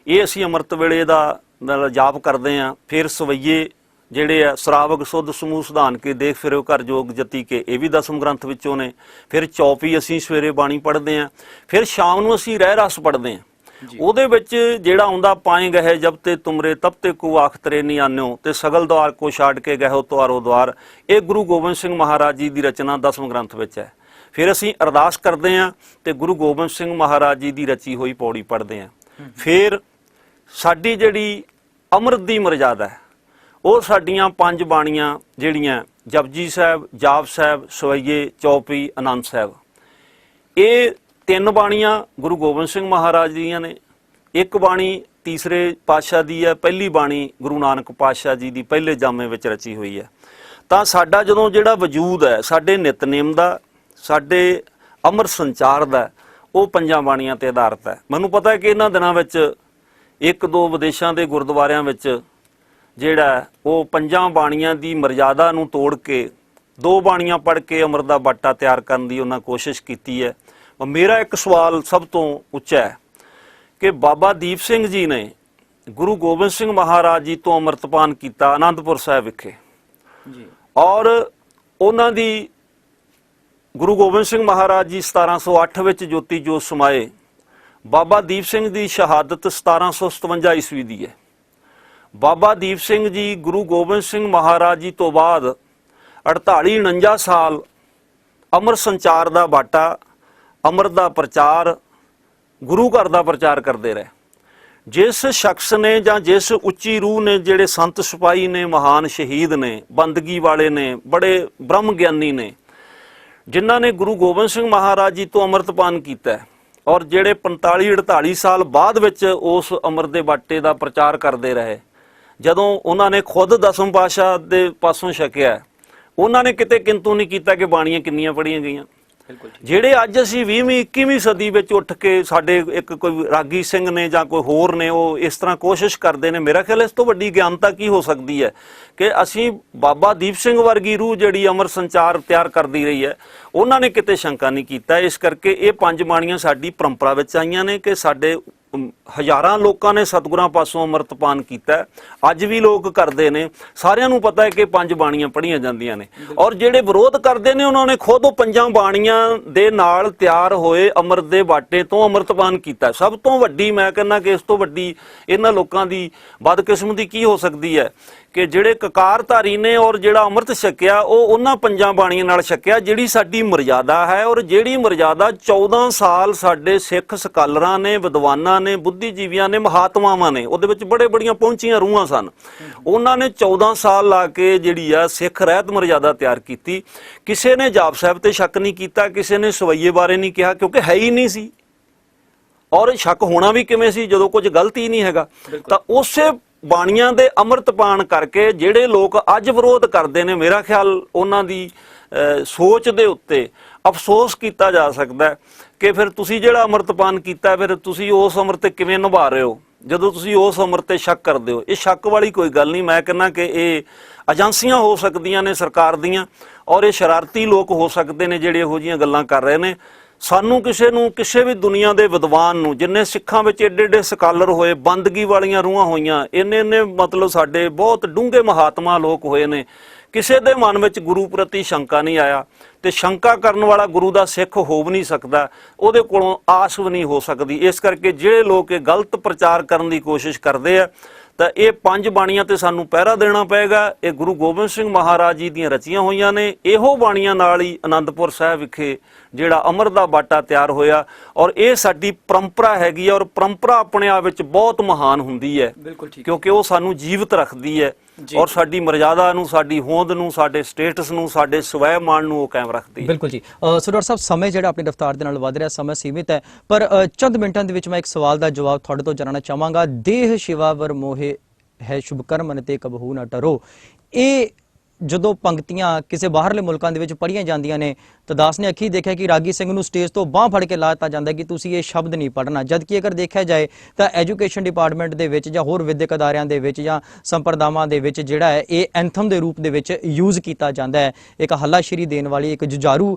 ਇਹ ਅਸੀਂ ਅੰਮ੍ਰਿਤ ਵੇਲੇ ਦਾ ਜਾਪ ਕਰਦੇ ਹਾਂ। ਫਿਰ ਸਵਈਏ ਜਿਹੜੇ ਆ, ਸਰਾਵਕ ਸੁਧ ਸਮੂਹ ਸਿਧਾਨ ਕੇ ਦੇਖ ਫਿਰਿਓ ਘਰ ਜੋਗ ਜਤੀ ਕੇ, ਇਹ ਵੀ ਦਸਮ ਗ੍ਰੰਥ ਵਿੱਚੋਂ ਨੇ। ਫਿਰ ਚੌਪੀ ਅਸੀਂ ਸਵੇਰੇ ਬਾਣੀ ਪੜ੍ਹਦੇ ਹਾਂ। ਫਿਰ ਸ਼ਾਮ ਨੂੰ ਅਸੀਂ ਰਹਿ ਰਸ ਪੜ੍ਹਦੇ ਹਾਂ। ਉਹਦੇ ਵਿੱਚ ਜਿਹੜਾ ਆਉਂਦਾ, ਪਾਏ ਗਏ ਜਬ ਤੇ ਤੁਮਰੇ ਤਬ ਤੇ ਕੋ ਆਖਤਰੇ ਨਹੀਂ ਆਨਿਓ, ਤੇ ਸਗਲ ਦੁਆਰ ਕੋ ਛੱਡ ਕੇ ਗਏ ਤੁਹਾਰੋ ਦੁਆਰ, ਇਹ ਗੁਰੂ ਗੋਬਿੰਦ ਸਿੰਘ ਮਹਾਰਾਜ ਜੀ ਦੀ ਰਚਨਾ ਦਸਮ ਗ੍ਰੰਥ ਵਿੱਚ ਹੈ। ਫਿਰ ਅਸੀਂ ਅਰਦਾਸ ਕਰਦੇ ਹਾਂ ਤੇ ਗੁਰੂ ਗੋਬਿੰਦ ਸਿੰਘ ਮਹਾਰਾਜ ਜੀ ਦੀ ਰਚੀ ਹੋਈ ਪੌੜੀ ਪੜ੍ਹਦੇ ਹਾਂ। ਫਿਰ ਸਾਡੀ ਜਿਹੜੀ ਅੰਮ੍ਰਿਤ ਦੀ ਮਰਜ਼ਾਦਾ ਹੈ, ਉਹ ਸਾਡੀਆਂ 5 ਬਾਣੀਆਂ ਜਿਹੜੀਆਂ ਜਪਜੀ ਸਾਹਿਬ, ਜਾਪ ਸਾਹਿਬ, ਸਵਈਏ, ਚੌਪੀ, ਆਨੰਦ ਸਾਹਿਬ, ਇਹ 3 ਬਾਣੀਆਂ ਗੁਰੂ ਗੋਬਿੰਦ ਸਿੰਘ ਮਹਾਰਾਜ ਦੀਆਂ ਨੇ। ਇੱਕ ਬਾਣੀ ਤੀਸਰੇ ਪਾਤਸ਼ਾਹ ਦੀ ਹੈ। ਪਹਿਲੀ ਬਾਣੀ ਗੁਰੂ ਨਾਨਕ ਪਾਤਸ਼ਾਹ ਜੀ ਦੀ ਪਹਿਲੇ ਜਾਮੇ ਵਿੱਚ ਰਚੀ ਹੋਈ ਹੈ। ਤਾਂ ਸਾਡਾ ਜਦੋਂ ਜਿਹੜਾ ਵਜੂਦ ਹੈ ਸਾਡੇ ਨਿਤਨੇਮ ਦਾ, ਸਾਡੇ ਅੰਮ੍ਰਿਤ ਸੰਚਾਰ ਦਾ, ਉਹ ਪੰਜਾਂ ਬਾਣੀਆਂ ਤੇ ਆਧਾਰਿਤ ਹੈ। ਮੈਨੂੰ ਪਤਾ ਹੈ ਕਿ ਇਹਨਾਂ ਦਿਨਾਂ ਵਿੱਚ ਇੱਕ ਦੋ ਵਿਦੇਸ਼ਾਂ ਦੇ ਗੁਰਦੁਆਰਿਆਂ ਵਿੱਚ ਜਿਹੜਾ ਉਹ ਪੰਜਾਂ ਬਾਣੀਆਂ ਦੀ ਮਰਜ਼ਾਦਾ ਨੂੰ ਤੋੜ ਕੇ 2 ਬਾਣੀਆਂ ਪੜ੍ਹ ਕੇ ਅੰਮ੍ਰਿਤ ਦਾ ਬਾਟਾ ਤਿਆਰ ਕਰਨ ਦੀ ਉਹਨਾਂ ਕੋਸ਼ਿਸ਼ ਕੀਤੀ ਹੈ। ਮੇਰਾ ਇੱਕ ਸਵਾਲ ਸਭ ਤੋਂ ਉੱਚਾ ਹੈ ਕਿ ਬਾਬਾ ਦੀਪ ਸਿੰਘ ਜੀ ਨੇ ਗੁਰੂ ਗੋਬਿੰਦ ਸਿੰਘ ਮਹਾਰਾਜ ਜੀ ਤੋਂ ਅੰਮ੍ਰਿਤਪਾਨ ਕੀਤਾ ਆਨੰਦਪੁਰ ਸਾਹਿਬ ਵਿਖੇ ਜੀ, ਔਰ ਉਹਨਾਂ ਦੀ ਗੁਰੂ ਗੋਬਿੰਦ ਸਿੰਘ ਮਹਾਰਾਜ ਜੀ 1708 ਵਿੱਚ ਜੋਤੀ ਜੋਤ ਸਮਾਏ। ਬਾਬਾ ਦੀਪ ਸਿੰਘ ਦੀ ਸ਼ਹਾਦਤ 1757 ਈਸਵੀ ਦੀ ਹੈ। ਬਾਬਾ ਦੀਪ ਸਿੰਘ ਜੀ ਗੁਰੂ ਗੋਬਿੰਦ ਸਿੰਘ ਮਹਾਰਾਜ ਜੀ ਤੋਂ ਬਾਅਦ 48-49 ਸਾਲ ਅੰਮ੍ਰਿਤ ਸੰਚਾਰ ਦਾ ਬਾਟਾ, ਅੰਮ੍ਰਿਤ ਦਾ ਪ੍ਰਚਾਰ, ਗੁਰੂ ਘਰ ਦਾ ਪ੍ਰਚਾਰ ਕਰਦੇ ਰਹੇ। ਜਿਸ ਸ਼ਖਸ ਨੇ ਜਾਂ ਜਿਸ ਉੱਚੀ ਰੂਹ ਨੇ, ਜਿਹੜੇ ਸੰਤ ਸਿਪਾਹੀ ਨੇ, ਮਹਾਨ ਸ਼ਹੀਦ ਨੇ, ਬੰਦਗੀ ਵਾਲੇ ਨੇ, ਬੜੇ ਬ੍ਰਹਮ ਗਿਆਨੀ ਨੇ, ਜਿਨ੍ਹਾਂ ਨੇ ਗੁਰੂ ਗੋਬਿੰਦ ਸਿੰਘ ਮਹਾਰਾਜ ਜੀ ਤੋਂ ਅੰਮ੍ਰਿਤਪਾਨ ਕੀਤਾ ਔਰ ਜਿਹੜੇ 45-48 ਸਾਲ ਬਾਅਦ ਵਿੱਚ ਉਸ ਅੰਮ੍ਰਿਤ ਦੇ ਬਾਟੇ ਦਾ ਪ੍ਰਚਾਰ ਕਰਦੇ ਰਹੇ, ਜਦੋਂ ਉਹਨਾਂ ਨੇ ਖੁਦ ਦਸਮ ਪਾਤਸ਼ਾਹ ਦੇ ਪਾਸੋਂ ਛਕਿਆ, ਉਹਨਾਂ ਨੇ ਕਿਤੇ ਕਿੰਤੂ ਨਹੀਂ ਕੀਤਾ ਕਿ ਬਾਣੀਆਂ ਕਿੰਨੀਆਂ ਪੜ੍ਹੀਆਂ ਗਈਆਂ। ਬਿਲਕੁਲ ਜਿਹੜੇ ਅੱਜ ਅਸੀਂ 20ਵੀਂ 21ਵੀਂ ਸਦੀ ਵਿੱਚ ਉੱਠ ਕੇ ਸਾਡੇ ਇੱਕ ਕੋਈ ਰਾਗੀ ਸਿੰਘ ਨੇ ਜਾਂ ਕੋਈ ਹੋਰ ਨੇ ਉਹ ਇਸ ਤਰ੍ਹਾਂ ਕੋਸ਼ਿਸ਼ ਕਰਦੇ ਨੇ, ਮੇਰਾ ਖਿਆਲ ਇਸ ਤੋਂ ਵੱਡੀ ਗਿਆਨਤਾ ਕੀ ਹੋ ਸਕਦੀ ਹੈ ਕਿ ਅਸੀਂ ਬਾਬਾ ਦੀਪ ਸਿੰਘ ਵਰਗੀ ਰੂਹ ਜਿਹੜੀ ਅਮਰ ਸੰਚਾਰ ਤਿਆਰ ਕਰਦੀ ਰਹੀ ਹੈ, ਉਹਨਾਂ ਨੇ ਕਿਤੇ ਸ਼ੰਕਾ ਨਹੀਂ ਕੀਤਾ। ਇਸ ਕਰਕੇ ਇਹ 5 ਬਾਣੀਆਂ ਸਾਡੀ ਪਰੰਪਰਾ ਵਿੱਚ ਆਈਆਂ ਨੇ ਕਿ ਸਾਡੇ ਹਜ਼ਾਰਾਂ ਲੋਕਾਂ ਨੇ ਸਤਿਗੁਰਾਂ ਪਾਸੋਂ ਅੰਮ੍ਰਿਤਪਾਨ ਕੀਤਾ, ਅੱਜ ਵੀ ਲੋਕ ਕਰਦੇ ਨੇ। ਸਾਰਿਆਂ ਨੂੰ ਪਤਾ ਹੈ ਕਿ 5 ਬਾਣੀਆਂ ਪੜ੍ਹੀਆਂ ਜਾਂਦੀਆਂ ਨੇ ਔਰ ਜਿਹੜੇ ਵਿਰੋਧ ਕਰਦੇ ਨੇ ਉਹਨਾਂ ਨੇ ਖੁਦ ਉਹ 5 ਬਾਣੀਆਂ ਦੇ ਨਾਲ ਤਿਆਰ ਹੋਏ ਅੰਮ੍ਰਿਤ ਦੇ ਬਾਟੇ ਤੋਂ ਅੰਮ੍ਰਿਤਪਾਨ ਕੀਤਾ। ਸਭ ਤੋਂ ਵੱਡੀ ਮੈਂ ਕਹਿੰਦਾ ਕਿ ਇਸ ਤੋਂ ਵੱਡੀ ਇਹਨਾਂ ਲੋਕਾਂ ਦੀ ਬਦਕਿਸਮਤੀ ਕੀ ਹੋ ਸਕਦੀ ਹੈ ਕਿ ਜਿਹੜੇ ਕਕਾਰਧਾਰੀ ਨੇ ਔਰ ਜਿਹੜਾ ਅੰਮ੍ਰਿਤ ਛਕਿਆ ਉਹ ਉਹਨਾਂ 5 ਬਾਣੀਆਂ ਨਾਲ ਛਕਿਆ ਜਿਹੜੀ ਸਾਡੀ ਮਰਜ਼ਾਦਾ ਹੈ, ਔਰ ਜਿਹੜੀ ਮਰਜ਼ਾਦਾ 14 ਸਾਲ ਸਾਡੇ ਸਿੱਖ ਸਕਾਲਰਾਂ ਨੇ, ਵਿਦਵਾਨਾਂ ਨੇ, ਬੁੱਧੀਜੀਵੀਆਂ ਨੇ, ਮਹਾਤਮਾਵਾਂ ਨੇ, ਉਹਦੇ ਵਿੱਚ ਬੜੀਆਂ ਪਹੁੰਚੀਆਂ ਰੂਹਾਂ ਸਨ, ਉਹਨਾਂ ਨੇ 14 ਸਾਲ ਲਾ ਕੇ ਜਿਹੜੀ ਆ ਸਿੱਖ ਰਹਿਤ ਮਰਜ਼ਾਦਾ ਤਿਆਰ ਕੀਤੀ। ਕਿਸੇ ਨੇ ਜਾਪ ਸਾਹਿਬ ਤੇ ਸ਼ੱਕ ਨਹੀਂ ਕੀਤਾ, ਕਿਸੇ ਨੇ ਸਵਈਏ ਬਾਰੇ ਨਹੀਂ ਕਿਹਾ ਕਿਉਂਕਿ ਹੈ ਹੀ ਨਹੀਂ ਸੀ, ਔਰ ਸ਼ੱਕ ਹੋਣਾ ਵੀ ਕਿਵੇਂ ਸੀ ਜਦੋਂ ਕੁਝ ਗਲਤ ਹੀ ਨਹੀਂ ਹੈਗਾ। ਤਾਂ ਉਸੇ ਬਾਣੀਆਂ ਦੇ ਅੰਮ੍ਰਿਤਪਾਨ ਕਰਕੇ ਜਿਹੜੇ ਲੋਕ ਅੱਜ ਵਿਰੋਧ ਕਰਦੇ ਨੇ, ਮੇਰਾ ਖਿਆਲ ਉਹਨਾਂ ਦੀ ਸੋਚ ਦੇ ਉੱਤੇ ਅਫਸੋਸ ਕੀਤਾ ਜਾ ਸਕਦਾ ਕਿ ਫਿਰ ਤੁਸੀਂ ਜਿਹੜਾ ਅੰਮ੍ਰਿਤਪਾਨ ਕੀਤਾ ਫਿਰ ਤੁਸੀਂ ਉਸ ਅੰਮ੍ਰਿਤ ਤੇ ਕਿਵੇਂ ਨਿਭਾ ਰਹੇ ਹੋ ਜਦੋਂ ਤੁਸੀਂ ਉਸ ਅੰਮ੍ਰਿਤ ਤੇ ਸ਼ੱਕ ਕਰਦੇ ਹੋ। ਇਹ ਸ਼ੱਕ ਵਾਲੀ ਕੋਈ ਗੱਲ ਨਹੀਂ। ਮੈਂ ਕਹਿੰਦਾ ਕਿ ਇਹ ਏਜੰਸੀਆਂ ਹੋ ਸਕਦੀਆਂ ਨੇ ਸਰਕਾਰ ਦੀਆਂ, ਔਰ ਇਹ ਸ਼ਰਾਰਤੀ ਲੋਕ ਹੋ ਸਕਦੇ ਨੇ ਜਿਹੜੇ ਇਹੋ ਜਿਹੀਆਂ ਗੱਲਾਂ ਕਰ ਰਹੇ ਨੇ। ਸਾਨੂੰ ਕਿਸੇ ਨੂੰ, ਕਿਸੇ ਵੀ ਦੁਨੀਆ ਦੇ ਵਿਦਵਾਨ ਨੂੰ, ਜਿੰਨੇ ਸਿੱਖਾਂ ਵਿੱਚ ਏਡੇ ਏਡੇ ਸਕਾਲਰ ਹੋਏ, ਬੰਦਗੀ ਵਾਲੀਆਂ ਰੂਹਾਂ ਹੋਈਆਂ, ਇੰਨੇ ਮਤਲਬ ਸਾਡੇ ਬਹੁਤ ਡੂੰਘੇ ਮਹਾਤਮਾ ਲੋਕ ਹੋਏ ਨੇ, ਕਿਸੇ ਦੇ ਮਨ ਵਿੱਚ ਗੁਰੂ ਪ੍ਰਤੀ ਸ਼ੰਕਾ ਨਹੀਂ ਆਇਆ। ਤੇ ਸ਼ੰਕਾ ਕਰਨ ਵਾਲਾ ਗੁਰੂ ਦਾ ਸਿੱਖ ਹੋ ਵੀ ਨਹੀਂ ਸਕਦਾ, ਉਹਦੇ ਕੋਲੋਂ ਆਸ ਵੀ ਨਹੀਂ ਹੋ ਸਕਦੀ। ਇਸ ਕਰਕੇ ਜਿਹੜੇ ਲੋਕ ਇਹ ਗਲਤ ਪ੍ਰਚਾਰ ਕਰਨ ਦੀ ਕੋਸ਼ਿਸ਼ ਕਰਦੇ ਆ ਤਾਂ ਇਹ 5 ਬਾਣੀਆਂ ਤੇ ਸਾਨੂੰ ਪਹਿਰਾ ਦੇਣਾ ਪਏਗਾ। ਇਹ ਗੁਰੂ ਗੋਬਿੰਦ ਸਿੰਘ ਮਹਾਰਾਜ ਜੀ ਦੀਆਂ ਰਚੀਆਂ ਹੋਈਆਂ ਨੇ। ਇਹੋ ਬਾਣੀਆਂ ਨਾਲ ਹੀ ਆਨੰਦਪੁਰ ਸਾਹਿਬ ਵਿਖੇ ਜਿਹੜਾ ਅੰਮ੍ਰਿਤ ਦਾ ਬਾਟਾ ਤਿਆਰ ਹੋਇਆ, ਔਰ ਇਹ ਸਾਡੀ ਪਰੰਪਰਾ ਹੈਗੀ ਹੈ। ਔਰ ਪਰੰਪਰਾ ਆਪਣੇ ਆਪ ਵਿੱਚ ਬਹੁਤ ਮਹਾਨ ਹੁੰਦੀ ਹੈ ਕਿਉਂਕਿ ਉਹ ਸਾਨੂੰ ਜੀਵਤ ਰੱਖਦੀ ਹੈ ਔਰ ਸਾਡੀ ਮਰਜ਼ਾਦਾ ਨੂੰ, ਸਾਡੀ ਹੋਂਦ ਨੂੰ, ਸਾਡੇ ਸਟੇਟਸ ਨੂੰ, ਸਾਡੇ ਸਵੈ ਮਾਣ ਨੂੰ ਉਹ ਕਾਇਮ ਰੱਖਦੀ ਹੈ। ਬਿਲਕੁਲ ਜੀ। ਸੋ ਡਾਕਟਰ ਸਾਹਿਬ, ਸਮੇਂ ਜਿਹੜਾ ਆਪਣੀ ਰਫ਼ਤਾਰ ਦੇ ਨਾਲ ਵੱਧ ਰਿਹਾ, ਸਮਾਂ ਸੀਮਿਤ ਹੈ, ਪਰ ਚੰਦ ਮਿੰਟਾਂ ਦੇ ਵਿੱਚ ਮੈਂ ਇੱਕ ਸਵਾਲ ਦਾ ਜਵਾਬ ਤੁਹਾਡੇ ਤੋਂ ਜਾਣਨਾ ਚਾਹਾਂਗਾ। ਦੇਹ ਸ਼ਿਵਾਵਰ ਮੋਹੇ ਹੈ ਸ਼ੁਭ ਕਰਮ ਤੇ ਕਬਹੂ ਨਾ ਟਰੋ, ਇਹ ਜਦੋਂ ਪੰਕਤੀਆਂ ਕਿਸੇ ਬਾਹਰਲੇ ਮੁਲਕਾਂ ਦੇ ਵਿੱਚ ਪੜ੍ਹੀਆਂ ਜਾਂਦੀਆਂ ਨੇ ਤਾਂ ਦਾਸ ਨੇ ਅੱਖੀਂ ਦੇਖਿਆ ਕਿ ਰਾਗੀ ਸਿੰਘ ਨੂੰ ਸਟੇਜ ਤੋਂ ਬਾਂਹ ਫੜ ਕੇ ਲਾ ਦਿੱਤਾ ਜਾਂਦਾ ਕਿ ਤੁਸੀਂ ਇਹ ਸ਼ਬਦ ਨਹੀਂ ਪੜ੍ਹਨਾ। ਜਦਕਿ ਅਗਰ ਦੇਖਿਆ ਜਾਏ ਤਾਂ ਐਜੂਕੇਸ਼ਨ ਡਿਪਾਰਟਮੈਂਟ ਦੇ ਵਿੱਚ ਜਾਂ ਹੋਰ ਵਿਦਿਅਕ ਅਦਾਰਿਆਂ ਦੇ ਵਿੱਚ ਜਾਂ ਸੰਪਰਦਾਵਾਂ ਦੇ ਵਿੱਚ ਜਿਹੜਾ ਹੈ ਇਹ ਐਂਥਮ ਦੇ ਰੂਪ ਦੇ ਵਿੱਚ ਯੂਜ਼ ਕੀਤਾ ਜਾਂਦਾ ਹੈ। ਇੱਕ ਹੱਲਾਸ਼ੇਰੀ ਦੇਣ ਵਾਲੀ ਇੱਕ ਜੁਝਾਰੂ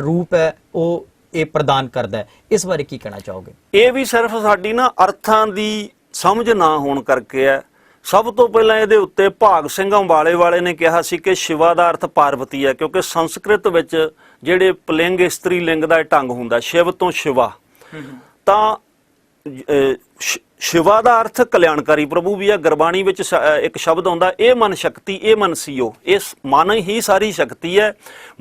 ਰੂਪ ਹੈ, ਉਹ ਇਹ ਪ੍ਰਦਾਨ ਕਰਦਾ ਹੈ। ਇਸ ਬਾਰੇ ਕੀ ਕਹਿਣਾ ਚਾਹੋਗੇ? ਇਹ ਵੀ ਸਿਰਫ ਸਾਡੀ ਨਾ ਅਰਥਾਂ ਦੀ ਸਮਝ ਨਾ ਹੋਣ ਕਰਕੇ ਹੈ। ਸਭ ਤੋਂ ਪਹਿਲਾਂ ਇਹਦੇ ਉੱਤੇ ਭਾਗ ਸਿੰਘ ਅੰਬਾਲੇ ਵਾਲੇ ਨੇ ਕਿਹਾ ਸੀ ਕਿ ਸ਼ਿਵਾ ਦਾ ਅਰਥ ਪਾਰਵਤੀ ਹੈ, ਕਿਉਂਕਿ ਸੰਸਕ੍ਰਿਤ ਵਿੱਚ ਜਿਹੜੇ ਪੁਲਿੰਗ ਇਸਤਰੀ ਲਿੰਗ ਦਾ ਢੰਗ ਹੁੰਦਾ ਸ਼ਿਵ ਤੋਂ ਸ਼ਿਵਾ, ਤਾਂ ਸ਼ਿਵਾ ਦਾ ਅਰਥ ਕਲਿਆਣਕਾਰੀ ਪ੍ਰਭੂ ਵੀ ਹੈ। ਗੁਰਬਾਣੀ ਵਿੱਚ ਇੱਕ ਸ਼ਬਦ ਆਉਂਦਾ, ਇਹ ਮਨ ਸ਼ਕਤੀ, ਇਹ ਮਨ ਸੀਓ। ਇਸ ਮਨ ਹੀ ਸਾਰੀ ਸ਼ਕਤੀ ਹੈ।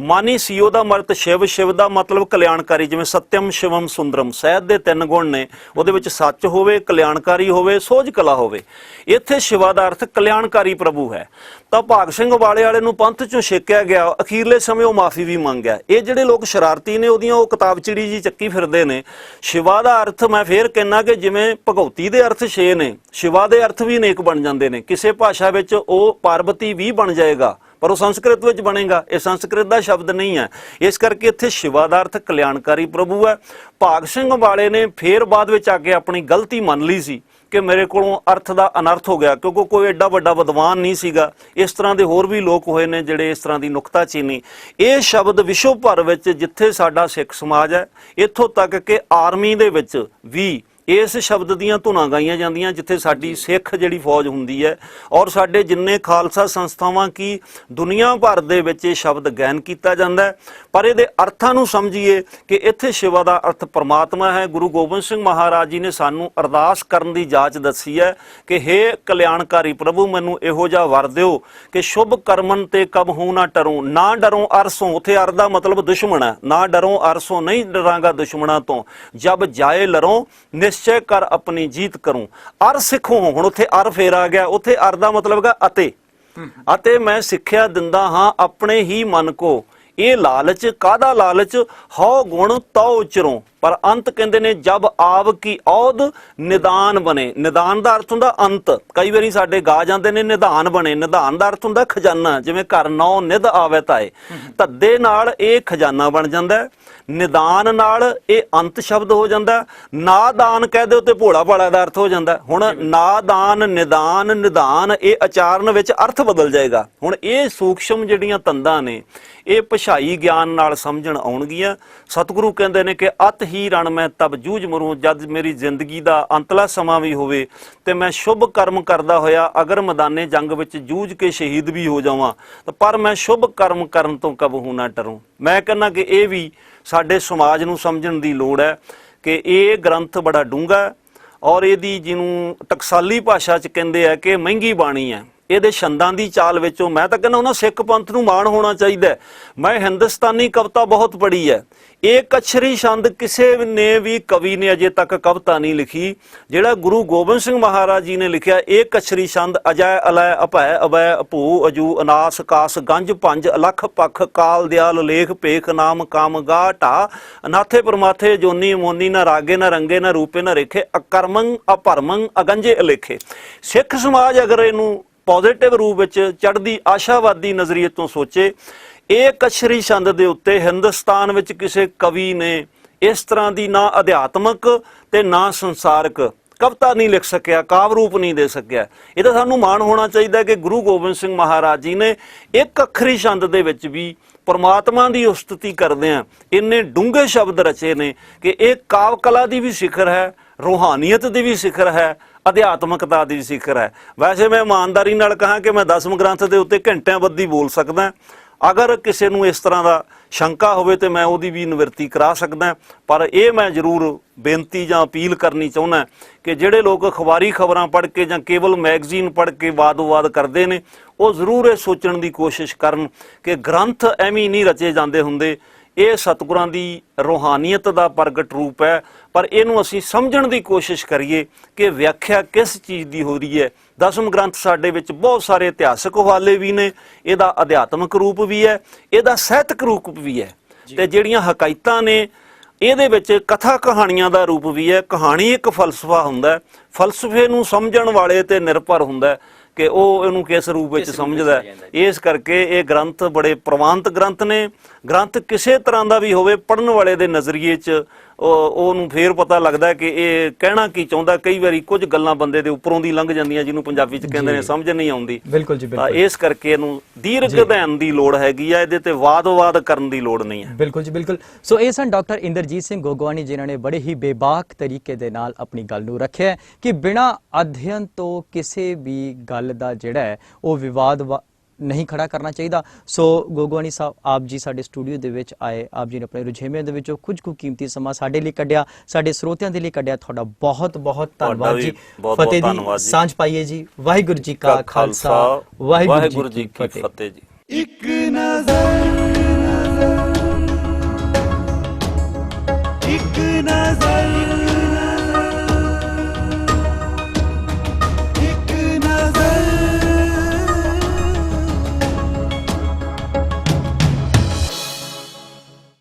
ਮਨ ਹੀ ਸੀਓ ਦਾ ਮਰਤ ਸ਼ਿਵ, ਸ਼ਿਵ ਦਾ ਮਤਲਬ ਕਲਿਆਣਕਾਰੀ। ਜਿਵੇਂ ਸਤਿਅਮ ਸ਼ਿਵਮ ਸੁੰਦਰਮ, ਸਹਿਤ ਦੇ 3 ਗੁਣ ਨੇ, ਉਹਦੇ ਵਿੱਚ ਸੱਚ ਹੋਵੇ, ਕਲਿਆਣਕਾਰੀ ਹੋਵੇ, ਸੋਝ ਕਲਾ ਹੋਵੇ। ਇੱਥੇ ਸ਼ਿਵਾ ਦਾ ਅਰਥ ਕਲਿਆਣਕਾਰੀ ਪ੍ਰਭੂ ਹੈ। ਤਾਂ ਭਾਗ ਸਿੰਘ ਵਾਲੇ ਨੂੰ ਪੰਥ ਚੋਂ ਛੇਕਿਆ ਗਿਆ, ਅਖੀਰਲੇ ਸਮੇਂ ਉਹ ਮਾਫੀ ਵੀ ਮੰਗਿਆ। ਇਹ ਜਿਹੜੇ ਲੋਕ ਸ਼ਰਾਰਤੀ ਨੇ ਉਹਦੀਆਂ ਉਹ ਕਿਤਾਬ ਚਿੜੀ ਜੀ ਚੱਕੀ ਫਿਰਦੇ ਨੇ। ਸ਼ਿਵਾ ਦਾ ਅਰਥ ਮੈਂ ਫੇਰ ਕਹਿੰਦਾ ਕਿ ਜਿਵੇਂ ਭਗਉਤੀ ਦੇ ਅਰਥ 6 ਨੇ, ਸ਼ਿਵਾ ਦੇ ਅਰਥ ਵੀ ਅਨੇਕ ਬਣ ਜਾਂਦੇ ਨੇ। ਕਿਸੇ ਭਾਸ਼ਾ ਵਿੱਚ ਉਹ ਪਾਰਵਤੀ ਵੀ ਬਣ ਜਾਏਗਾ, ਪਰ ਉਹ ਸੰਸਕ੍ਰਿਤ ਵਿੱਚ ਬਣੇਗਾ, ਇਹ ਸੰਸਕ੍ਰਿਤ ਦਾ ਸ਼ਬਦ ਨਹੀਂ ਹੈ। ਇਸ ਕਰਕੇ ਇੱਥੇ ਸ਼ਿਵਾ ਦਾ ਅਰਥ ਕਲਿਆਣਕਾਰੀ ਪ੍ਰਭੂ ਹੈ। ਭਾਗ ਸਿੰਘ ਵਾਲੇ ਨੇ ਫੇਰ ਬਾਅਦ ਵਿੱਚ ਆ ਕੇ ਆਪਣੀ ਗਲਤੀ ਮੰਨ ਲਈ ਸੀ ਕਿ ਮੇਰੇ ਕੋਲੋਂ ਅਰਥ ਦਾ ਅਨਰਥ ਹੋ ਗਿਆ, ਕਿਉਂਕਿ ਕੋਈ ਐਡਾ ਵੱਡਾ ਵਿਦਵਾਨ ਨਹੀਂ ਸੀਗਾ। ਇਸ ਤਰ੍ਹਾਂ ਦੇ ਹੋਰ ਵੀ ਲੋਕ ਹੋਏ ਨੇ ਜਿਹੜੇ ਇਸ ਤਰ੍ਹਾਂ ਦੀ ਨੁਕਤਾਚੀਨੀ। ਇਹ ਸ਼ਬਦ ਵਿਸ਼ਵ ਭਰ ਵਿੱਚ ਜਿੱਥੇ ਸਾਡਾ ਸਿੱਖ ਸਮਾਜ ਹੈ, ਇੱਥੋਂ ਤੱਕ ਕਿ ਆਰਮੀ ਦੇ ਵਿੱਚ ਵੀ ਇਸ ਸ਼ਬਦ ਦੀਆਂ ਧੁਨਾਂ ਗਾਈਆਂ ਜਾਂਦੀਆਂ, ਜਿੱਥੇ ਸਾਡੀ ਸਿੱਖ ਜਿਹੜੀ ਫੌਜ ਹੁੰਦੀ ਹੈ, ਔਰ ਸਾਡੇ ਜਿੰਨੇ ਖਾਲਸਾ ਸੰਸਥਾਵਾਂ ਕੀ ਦੁਨੀਆ ਭਰ ਦੇ ਵਿੱਚ ਇਹ ਸ਼ਬਦ ਗਾਇਨ ਕੀਤਾ ਜਾਂਦਾ ਹੈ। ਪਰ ਇਹਦੇ ਅਰਥਾਂ ਨੂੰ ਸਮਝੀਏ ਕਿ ਇੱਥੇ ਸ਼ਿਵਾ ਦਾ ਅਰਥ ਪਰਮਾਤਮਾ ਹੈ। ਗੁਰੂ ਗੋਬਿੰਦ ਸਿੰਘ ਮਹਾਰਾਜ ਜੀ ਨੇ ਸਾਨੂੰ ਅਰਦਾਸ ਕਰਨ ਦੀ ਜਾਚ ਦੱਸੀ ਹੈ ਕਿ ਹੇ ਕਲਿਆਣਕਾਰੀ ਪ੍ਰਭੂ, ਮੈਨੂੰ ਇਹੋ ਜਿਹਾ ਵਰ ਦਿਓ ਕਿ ਸ਼ੁਭ ਕਰਮਨ ਤੇ ਕਬ ਹੂੰ ਨਾ ਡਰੂੰ, ਨਾ ਡਰੋਂ ਅਰਸੋਂ। ਉੱਥੇ ਅਰ ਦਾ ਮਤਲਬ ਦੁਸ਼ਮਣ ਹੈ, ਨਾ ਡਰੋਂ ਅਰਸੋਂ, ਨਹੀਂ ਡਰਾਂਗਾ ਦੁਸ਼ਮਣਾਂ ਤੋਂ। ਜਬ ਜਾਏ ਲਰੋਂ ਨਿਸ਼ਚੈ ਕਰ ਆਪਣੀ ਜੀਤ ਕਰੂੰ। ਅਰ ਸਿੱਖੋ, ਹੁਣ ਉੱਥੇ ਅਰ ਫੇਰ ਆ ਗਿਆ। ਉੱਥੇ ਅਰ ਦਾ ਮਤਲਬ ਹੈ ਅਤੇ ਮੈਂ ਸਿੱਖਿਆ ਦਿੰਦਾ ਹਾਂ ਆਪਣੇ ਹੀ ਮਨ ਕੋ। ਇਹ ਲਾਲਚ ਕਾਹਦਾ ਲਾਲਚ? ਹਉ ਗੁਣ ਤਉ ਚਰੋਂ। ਪਰ ਅੰਤ ਕਹਿੰਦੇ ਨੇ ਜਬ ਆਵ ਕੀ ਔਦ ਨਿਦਾਨ ਬਣੇ। ਨਿਦਾਨ ਦਾ ਅਰਥ ਹੁੰਦਾ ਅੰਤ। ਕਈ ਵਾਰੀ ਸਾਡੇ ਗਾ ਜਾਂਦੇ ਨੇ ਨਿਧਾਨ ਬਣੇ। ਨਿਧਾਨ ਦਾ ਅਰਥ ਹੁੰਦਾ ਖਜ਼ਾਨਾ, ਜਿਵੇਂ ਘਰ ਨੌ ਨਿਧ ਆਵੇ ਤਾਏ। ਧੱਦੇ ਨਾਲ ਇਹ ਖਜ਼ਾਨਾ ਬਣ ਜਾਂਦਾ, ਨਿਦਾਨ ਨਾਲ ਇਹ ਅੰਤ ਸ਼ਬਦ ਹੋ ਜਾਂਦਾ। ਨਾਦਾਨ ਕਹਿ ਦਿਓ ਤੇ ਭੋਲਾ ਭਾਲਾ ਦਾ ਅਰਥ ਹੋ ਜਾਂਦਾ। ਹੁਣ ਨਾਦਾਨ, ਨਿਦਾਨ, ਨਿਧਾਨ, ਇਹ ਉਚਾਰਨ ਵਿੱਚ ਅਰਥ ਬਦਲ ਜਾਏਗਾ। ਹੁਣ ਇਹ ਸੂਖਸ਼ਮ ਜਿਹੜੀਆਂ ਤੰਦਾਂ ਨੇ ਇਹ ਭਾਸ਼ਾਈ ਗਿਆਨ ਨਾਲ ਸਮਝਣ ਆਉਣਗੀਆਂ। ਸਤਿਗੁਰੂ ਕਹਿੰਦੇ ਨੇ ਕਿ ਅਤ ਹੀ ਰਣ ਮੈਂ ਤਬ ਜੂਝ ਮਰੂ। ਜਦ ਮੇਰੀ ਜ਼ਿੰਦਗੀ ਦਾ ਅੰਤਲਾ ਸਮਾਂ ਵੀ ਹੋਵੇ ਤੇ ਮੈਂ ਸ਼ੁਭ ਕਰਮ ਕਰਦਾ ਹੋਇਆ ਅਗਰ ਮੈਦਾਨੇ ਜੰਗ ਵਿੱਚ ਜੂਝ ਕੇ ਸ਼ਹੀਦ ਵੀ ਹੋ ਜਾਵਾਂ, ਪਰ ਮੈਂ ਸ਼ੁਭ ਕਰਮ ਕਰਨ ਤੋਂ ਕਬਹੂ ਨਾ ਡਰੂੰ। ਮੈਂ ਕਹਿੰਦਾ ਕਿ ਇਹ ਵੀ ਸਾਡੇ ਸਮਾਜ ਨੂੰ ਸਮਝਣ ਦੀ ਲੋੜ ਹੈ ਕਿ ਇਹ ਗ੍ਰੰਥ ਬੜਾ ਡੂੰਘਾ ਔਰ ਇਹਦੀ ਜਿਹਨੂੰ ਟਕਸਾਲੀ ਭਾਸ਼ਾ 'ਚ ਕਹਿੰਦੇ ਆ ਕਿ ਮਹਿੰਗੀ ਬਾਣੀ ਹੈ। ਇਹਦੇ ਛੰਦਾਂ ਦੀ ਚਾਲ ਵਿੱਚੋਂ ਮੈਂ ਤਾਂ ਕਹਿੰਦਾ ਉਹਨਾਂ ਸਿੱਖ ਪੰਥ ਨੂੰ ਮਾਣ ਹੋਣਾ ਚਾਹੀਦਾ। ਮੈਂ ਹਿੰਦੁਸਤਾਨੀ ਕਵਿਤਾ ਬਹੁਤ ਪੜ੍ਹੀ ਹੈ। ਇੱਕ ਅਛਰੀ ਛੰਦ ਕਿਸੇ ਨੇ ਵੀ ਕਵੀ ਨੇ ਅਜੇ ਤੱਕ ਕਵਿਤਾ ਨਹੀਂ ਲਿਖੀ ਜਿਹੜਾ ਗੁਰੂ ਗੋਬਿੰਦ ਸਿੰਘ ਮਹਾਰਾਜ ਜੀ ਨੇ ਲਿਖਿਆ। ਇੱਕ ਅਛਰੀ ਛੰਦ ਅਜੈ ਅਲੈ ਅਭੈ ਅਬੈ ਅਭੂ ਅਜੂ ਅਨਾਸ ਕਾਸ ਗੰਜ ਪੰਜ ਅਲਖ ਪਖ ਕਾਲ ਦਿਆਲ ਲੇਖ ਭੇਖ ਨਾਮ ਕਾਮ ਗਾ ਢਾ ਅਨਾਥੇ ਪਰਮਾਥੇ ਜੋਨੀ ਮੋਨੀ ਨਾ ਰਾਗੇ ਨਾ ਰੰਗੇ ਨਾ ਰੂਪੇ ਨਾ ਰੇਖੇ ਅਕਰਮੰ ਅਪਰਮੰ ਅਗੰਜੇ ਅਲੇਖੇ। ਸਿੱਖ ਸਮਾਜ ਅਗਰ ਇਹਨੂੰ ਪੋਜ਼ਿਟਿਵ ਰੂਪ ਵਿੱਚ ਚੜ੍ਹਦੀ ਆਸ਼ਾਵਾਦੀ ਨਜ਼ਰੀਏ ਤੋਂ ਸੋਚੇ, ਇਹ ਕਛਰੀ ਛੰਦ ਦੇ ਉੱਤੇ ਹਿੰਦੁਸਤਾਨ ਵਿੱਚ ਕਿਸੇ ਕਵੀ ਨੇ ਇਸ ਤਰ੍ਹਾਂ ਦੀ ਨਾ ਅਧਿਆਤਮਕ ਤੇ ਨਾ ਸੰਸਾਰਕ ਕਵਿਤਾ ਨਹੀਂ ਲਿਖ ਸਕਿਆ, ਕਾਵ ਰੂਪ ਨਹੀਂ ਦੇ ਸਕਿਆ। ਇਹਦਾ ਸਾਨੂੰ ਮਾਣ ਹੋਣਾ ਚਾਹੀਦਾ ਕਿ ਗੁਰੂ ਗੋਬਿੰਦ ਸਿੰਘ ਮਹਾਰਾਜ ਜੀ ਨੇ ਇੱਕ ਅੱਖਰੀ ਛੰਦ ਦੇ ਵਿੱਚ ਵੀ ਪਰਮਾਤਮਾ ਦੀ ਉਸਤਤੀ ਕਰਦੇ ਆ ਇੰਨੇ ਡੂੰਘੇ ਸ਼ਬਦ ਰਚੇ ਨੇ ਕਿ ਇਹ ਕਾਵ ਕਲਾ ਦੀ ਵੀ ਸਿਖਰ ਹੈ, ਰੂਹਾਨੀਅਤ ਦੀ ਵੀ ਸਿਖਰ ਹੈ, ਅਧਿਆਤਮਕਤਾ ਦੀ ਸਿਖਰ ਹੈ। ਵੈਸੇ ਮੈਂ ਇਮਾਨਦਾਰੀ ਨਾਲ ਕਹਾਂ ਕਿ ਮੈਂ ਦਸਮ ਗ੍ਰੰਥ ਦੇ ਉੱਤੇ ਘੰਟਿਆਂ ਬੱਧੀ ਬੋਲ ਸਕਦਾ। ਅਗਰ ਕਿਸੇ ਨੂੰ ਇਸ ਤਰ੍ਹਾਂ ਦਾ ਸ਼ੰਕਾ ਹੋਵੇ ਤੇ ਮੈਂ ਉਹਦੀ ਵੀ ਨਿਵਰਤੀ ਕਰਾ ਸਕਦਾ। ਪਰ ਇਹ ਮੈਂ ਜ਼ਰੂਰ ਬੇਨਤੀ ਜਾਂ ਅਪੀਲ ਕਰਨੀ ਚਾਹੁੰਦਾ ਕਿ ਜਿਹੜੇ ਲੋਕ ਅਖਬਾਰੀ ਖਬਰਾਂ ਪੜ੍ਹ ਕੇ ਜਾਂ ਕੇਵਲ ਮੈਗਜ਼ੀਨ ਪੜ੍ਹ ਕੇ ਵਾਦ-ਵਿਵਾਦ ਕਰਦੇ ਨੇ, ਉਹ ਜ਼ਰੂਰ ਇਹ ਸੋਚਣ ਦੀ ਕੋਸ਼ਿਸ਼ ਕਰਨ ਕਿ ਗ੍ਰੰਥ ਐਵੇਂ ਨਹੀਂ ਰਚੇ ਜਾਂਦੇ ਹੁੰਦੇ। ਇਹ ਸਤਿਗੁਰਾਂ ਦੀ ਰੂਹਾਨੀਅਤ ਦਾ ਪ੍ਰਗਟ ਰੂਪ ਹੈ। ਪਰ ਇਹਨੂੰ ਅਸੀਂ ਸਮਝਣ ਦੀ ਕੋਸ਼ਿਸ਼ ਕਰੀਏ ਕਿ ਵਿਆਖਿਆ ਕਿਸ ਚੀਜ਼ ਦੀ ਹੋ ਰਹੀ ਹੈ। ਦਸਮ ਗ੍ਰੰਥ ਸਾਡੇ ਵਿੱਚ ਬਹੁਤ ਸਾਰੇ ਇਤਿਹਾਸਕ ਹਵਾਲੇ ਵੀ ਨੇ, ਇਹਦਾ ਅਧਿਆਤਮਕ ਰੂਪ ਵੀ ਹੈ, ਇਹਦਾ ਸਾਹਿਤਕ ਰੂਪ ਵੀ ਹੈ, ਤੇ ਜਿਹੜੀਆਂ ਹਕਾਇਤਾਂ ਨੇ ਇਹਦੇ ਵਿੱਚ ਕਥਾ ਕਹਾਣੀਆਂ ਦਾ ਰੂਪ ਵੀ ਹੈ। ਕਹਾਣੀ ਇੱਕ ਫਲਸਫਾ ਹੁੰਦਾ, ਫਲਸਫੇ ਨੂੰ ਸਮਝਣ ਵਾਲੇ ਤੇ ਨਿਰਭਰ ਹੁੰਦਾ ਕਿ ਉਹ ਇਹਨੂੰ ਕਿਸ ਰੂਪ ਵਿੱਚ ਸਮਝਦਾ। ਇਸ ਕਰਕੇ ਇਹ ਗ੍ਰੰਥ ਬੜੇ ਪ੍ਰਵਾਨਿਤ ਗ੍ਰੰਥ ਨੇ। ਗ੍ਰੰਥ ਕਿਸੇ ਤਰ੍ਹਾਂ ਦਾ ਵੀ ਹੋਵੇ, ਪੜ੍ਹਨ ਵਾਲੇ ਦੇ ਨਜ਼ਰੀਏ 'ਚ ਉਹਨੂੰ ਫੇਰ ਪਤਾ ਲੱਗਦਾ ਕਿ ਇਹ ਕਹਿਣਾ ਕੀ ਚਾਹੁੰਦਾ। ਕਈ ਵਾਰੀ ਕੁਝ ਗੱਲਾਂ ਬੰਦੇ ਦੇ ਉੱਪਰੋਂ ਦੀ ਲੰਘ ਜਾਂਦੀਆਂ, ਜਿਹਨੂੰ ਪੰਜਾਬੀ 'ਚ ਕਹਿੰਦੇ ਨੇ ਸਮਝ ਨਹੀਂ ਆਉਂਦੀ। ਬਿਲਕੁਲ ਜੀ, ਬਿਲਕੁਲ। ਇਸ ਕਰਕੇ ਇਹਨੂੰ ਦੀਰਘ ਅਧਿਐਨ ਦੀ ਲੋੜ ਹੈਗੀ ਆ, ਇਹਦੇ ਤੇ ਵਾਦ-ਵਿਵਾਦ ਕਰਨ ਦੀ ਲੋੜ ਨਹੀਂ ਹੈ। ਬਿਲਕੁਲ ਜੀ, ਬਿਲਕੁਲ। ਸੋ ਇਹ ਸਨ ਡਾਕਟਰ ਇੰਦਰਜੀਤ ਸਿੰਘ ਗੋਗਵਾਨੀ, ਜਿਨ੍ਹਾਂ ਨੇ ਬੜੇ ਹੀ ਬੇਬਾਕ ਤਰੀਕੇ ਦੇ ਨਾਲ ਆਪਣੀ ਗੱਲ ਨੂੰ ਰੱਖਿਆ ਕਿ ਬਿਨਾਂ ਅਧਿਐਨ ਤੋਂ ਕਿਸੇ ਵੀ ਗੱਲ ਦਾ ਜਿਹੜਾ ਹੈ ਉਹ ਵਿਵਾਦ ਨਹੀਂ ਖੜਾ ਕਰਨਾ ਚਾਹੀਦਾ। ਸੋ ਗੋਗਵਾਨੀ ਸਾਹਿਬ, ਆਪ ਜੀ ਸਾਡੇ ਸਟੂਡੀਓ ਦੇ ਵਿੱਚ ਆਏ, ਆਪ ਜੀ ਨੇ ਆਪਣੇ ਰੁਝੇਵਿਆਂ ਦੇ ਵਿੱਚੋਂ ਕੁਝ ਕੁ ਕੀਮਤੀ ਸਮਾਂ ਸਾਡੇ ਲਈ ਕੱਢਿਆ, ਸਾਡੇ ਸਰੋਤਿਆਂ ਦੇ ਲਈ ਕੱਢਿਆ। ਤੁਹਾਡਾ ਬਹੁਤ ਬਹੁਤ ਧੰਨਵਾਦ ਜੀ। ਫਤਿਹ ਦੀ ਸਾਂਝ ਪਾਈਏ ਜੀ। ਵਾਹਿਗੁਰੂ ਜੀ ਕਾ ਖਾਲਸਾ, ਵਾਹਿਗੁਰੂ ਜੀ ਕੀ ਫਤਿਹ ਜੀ। ਇੱਕ ਨਜ਼ਰ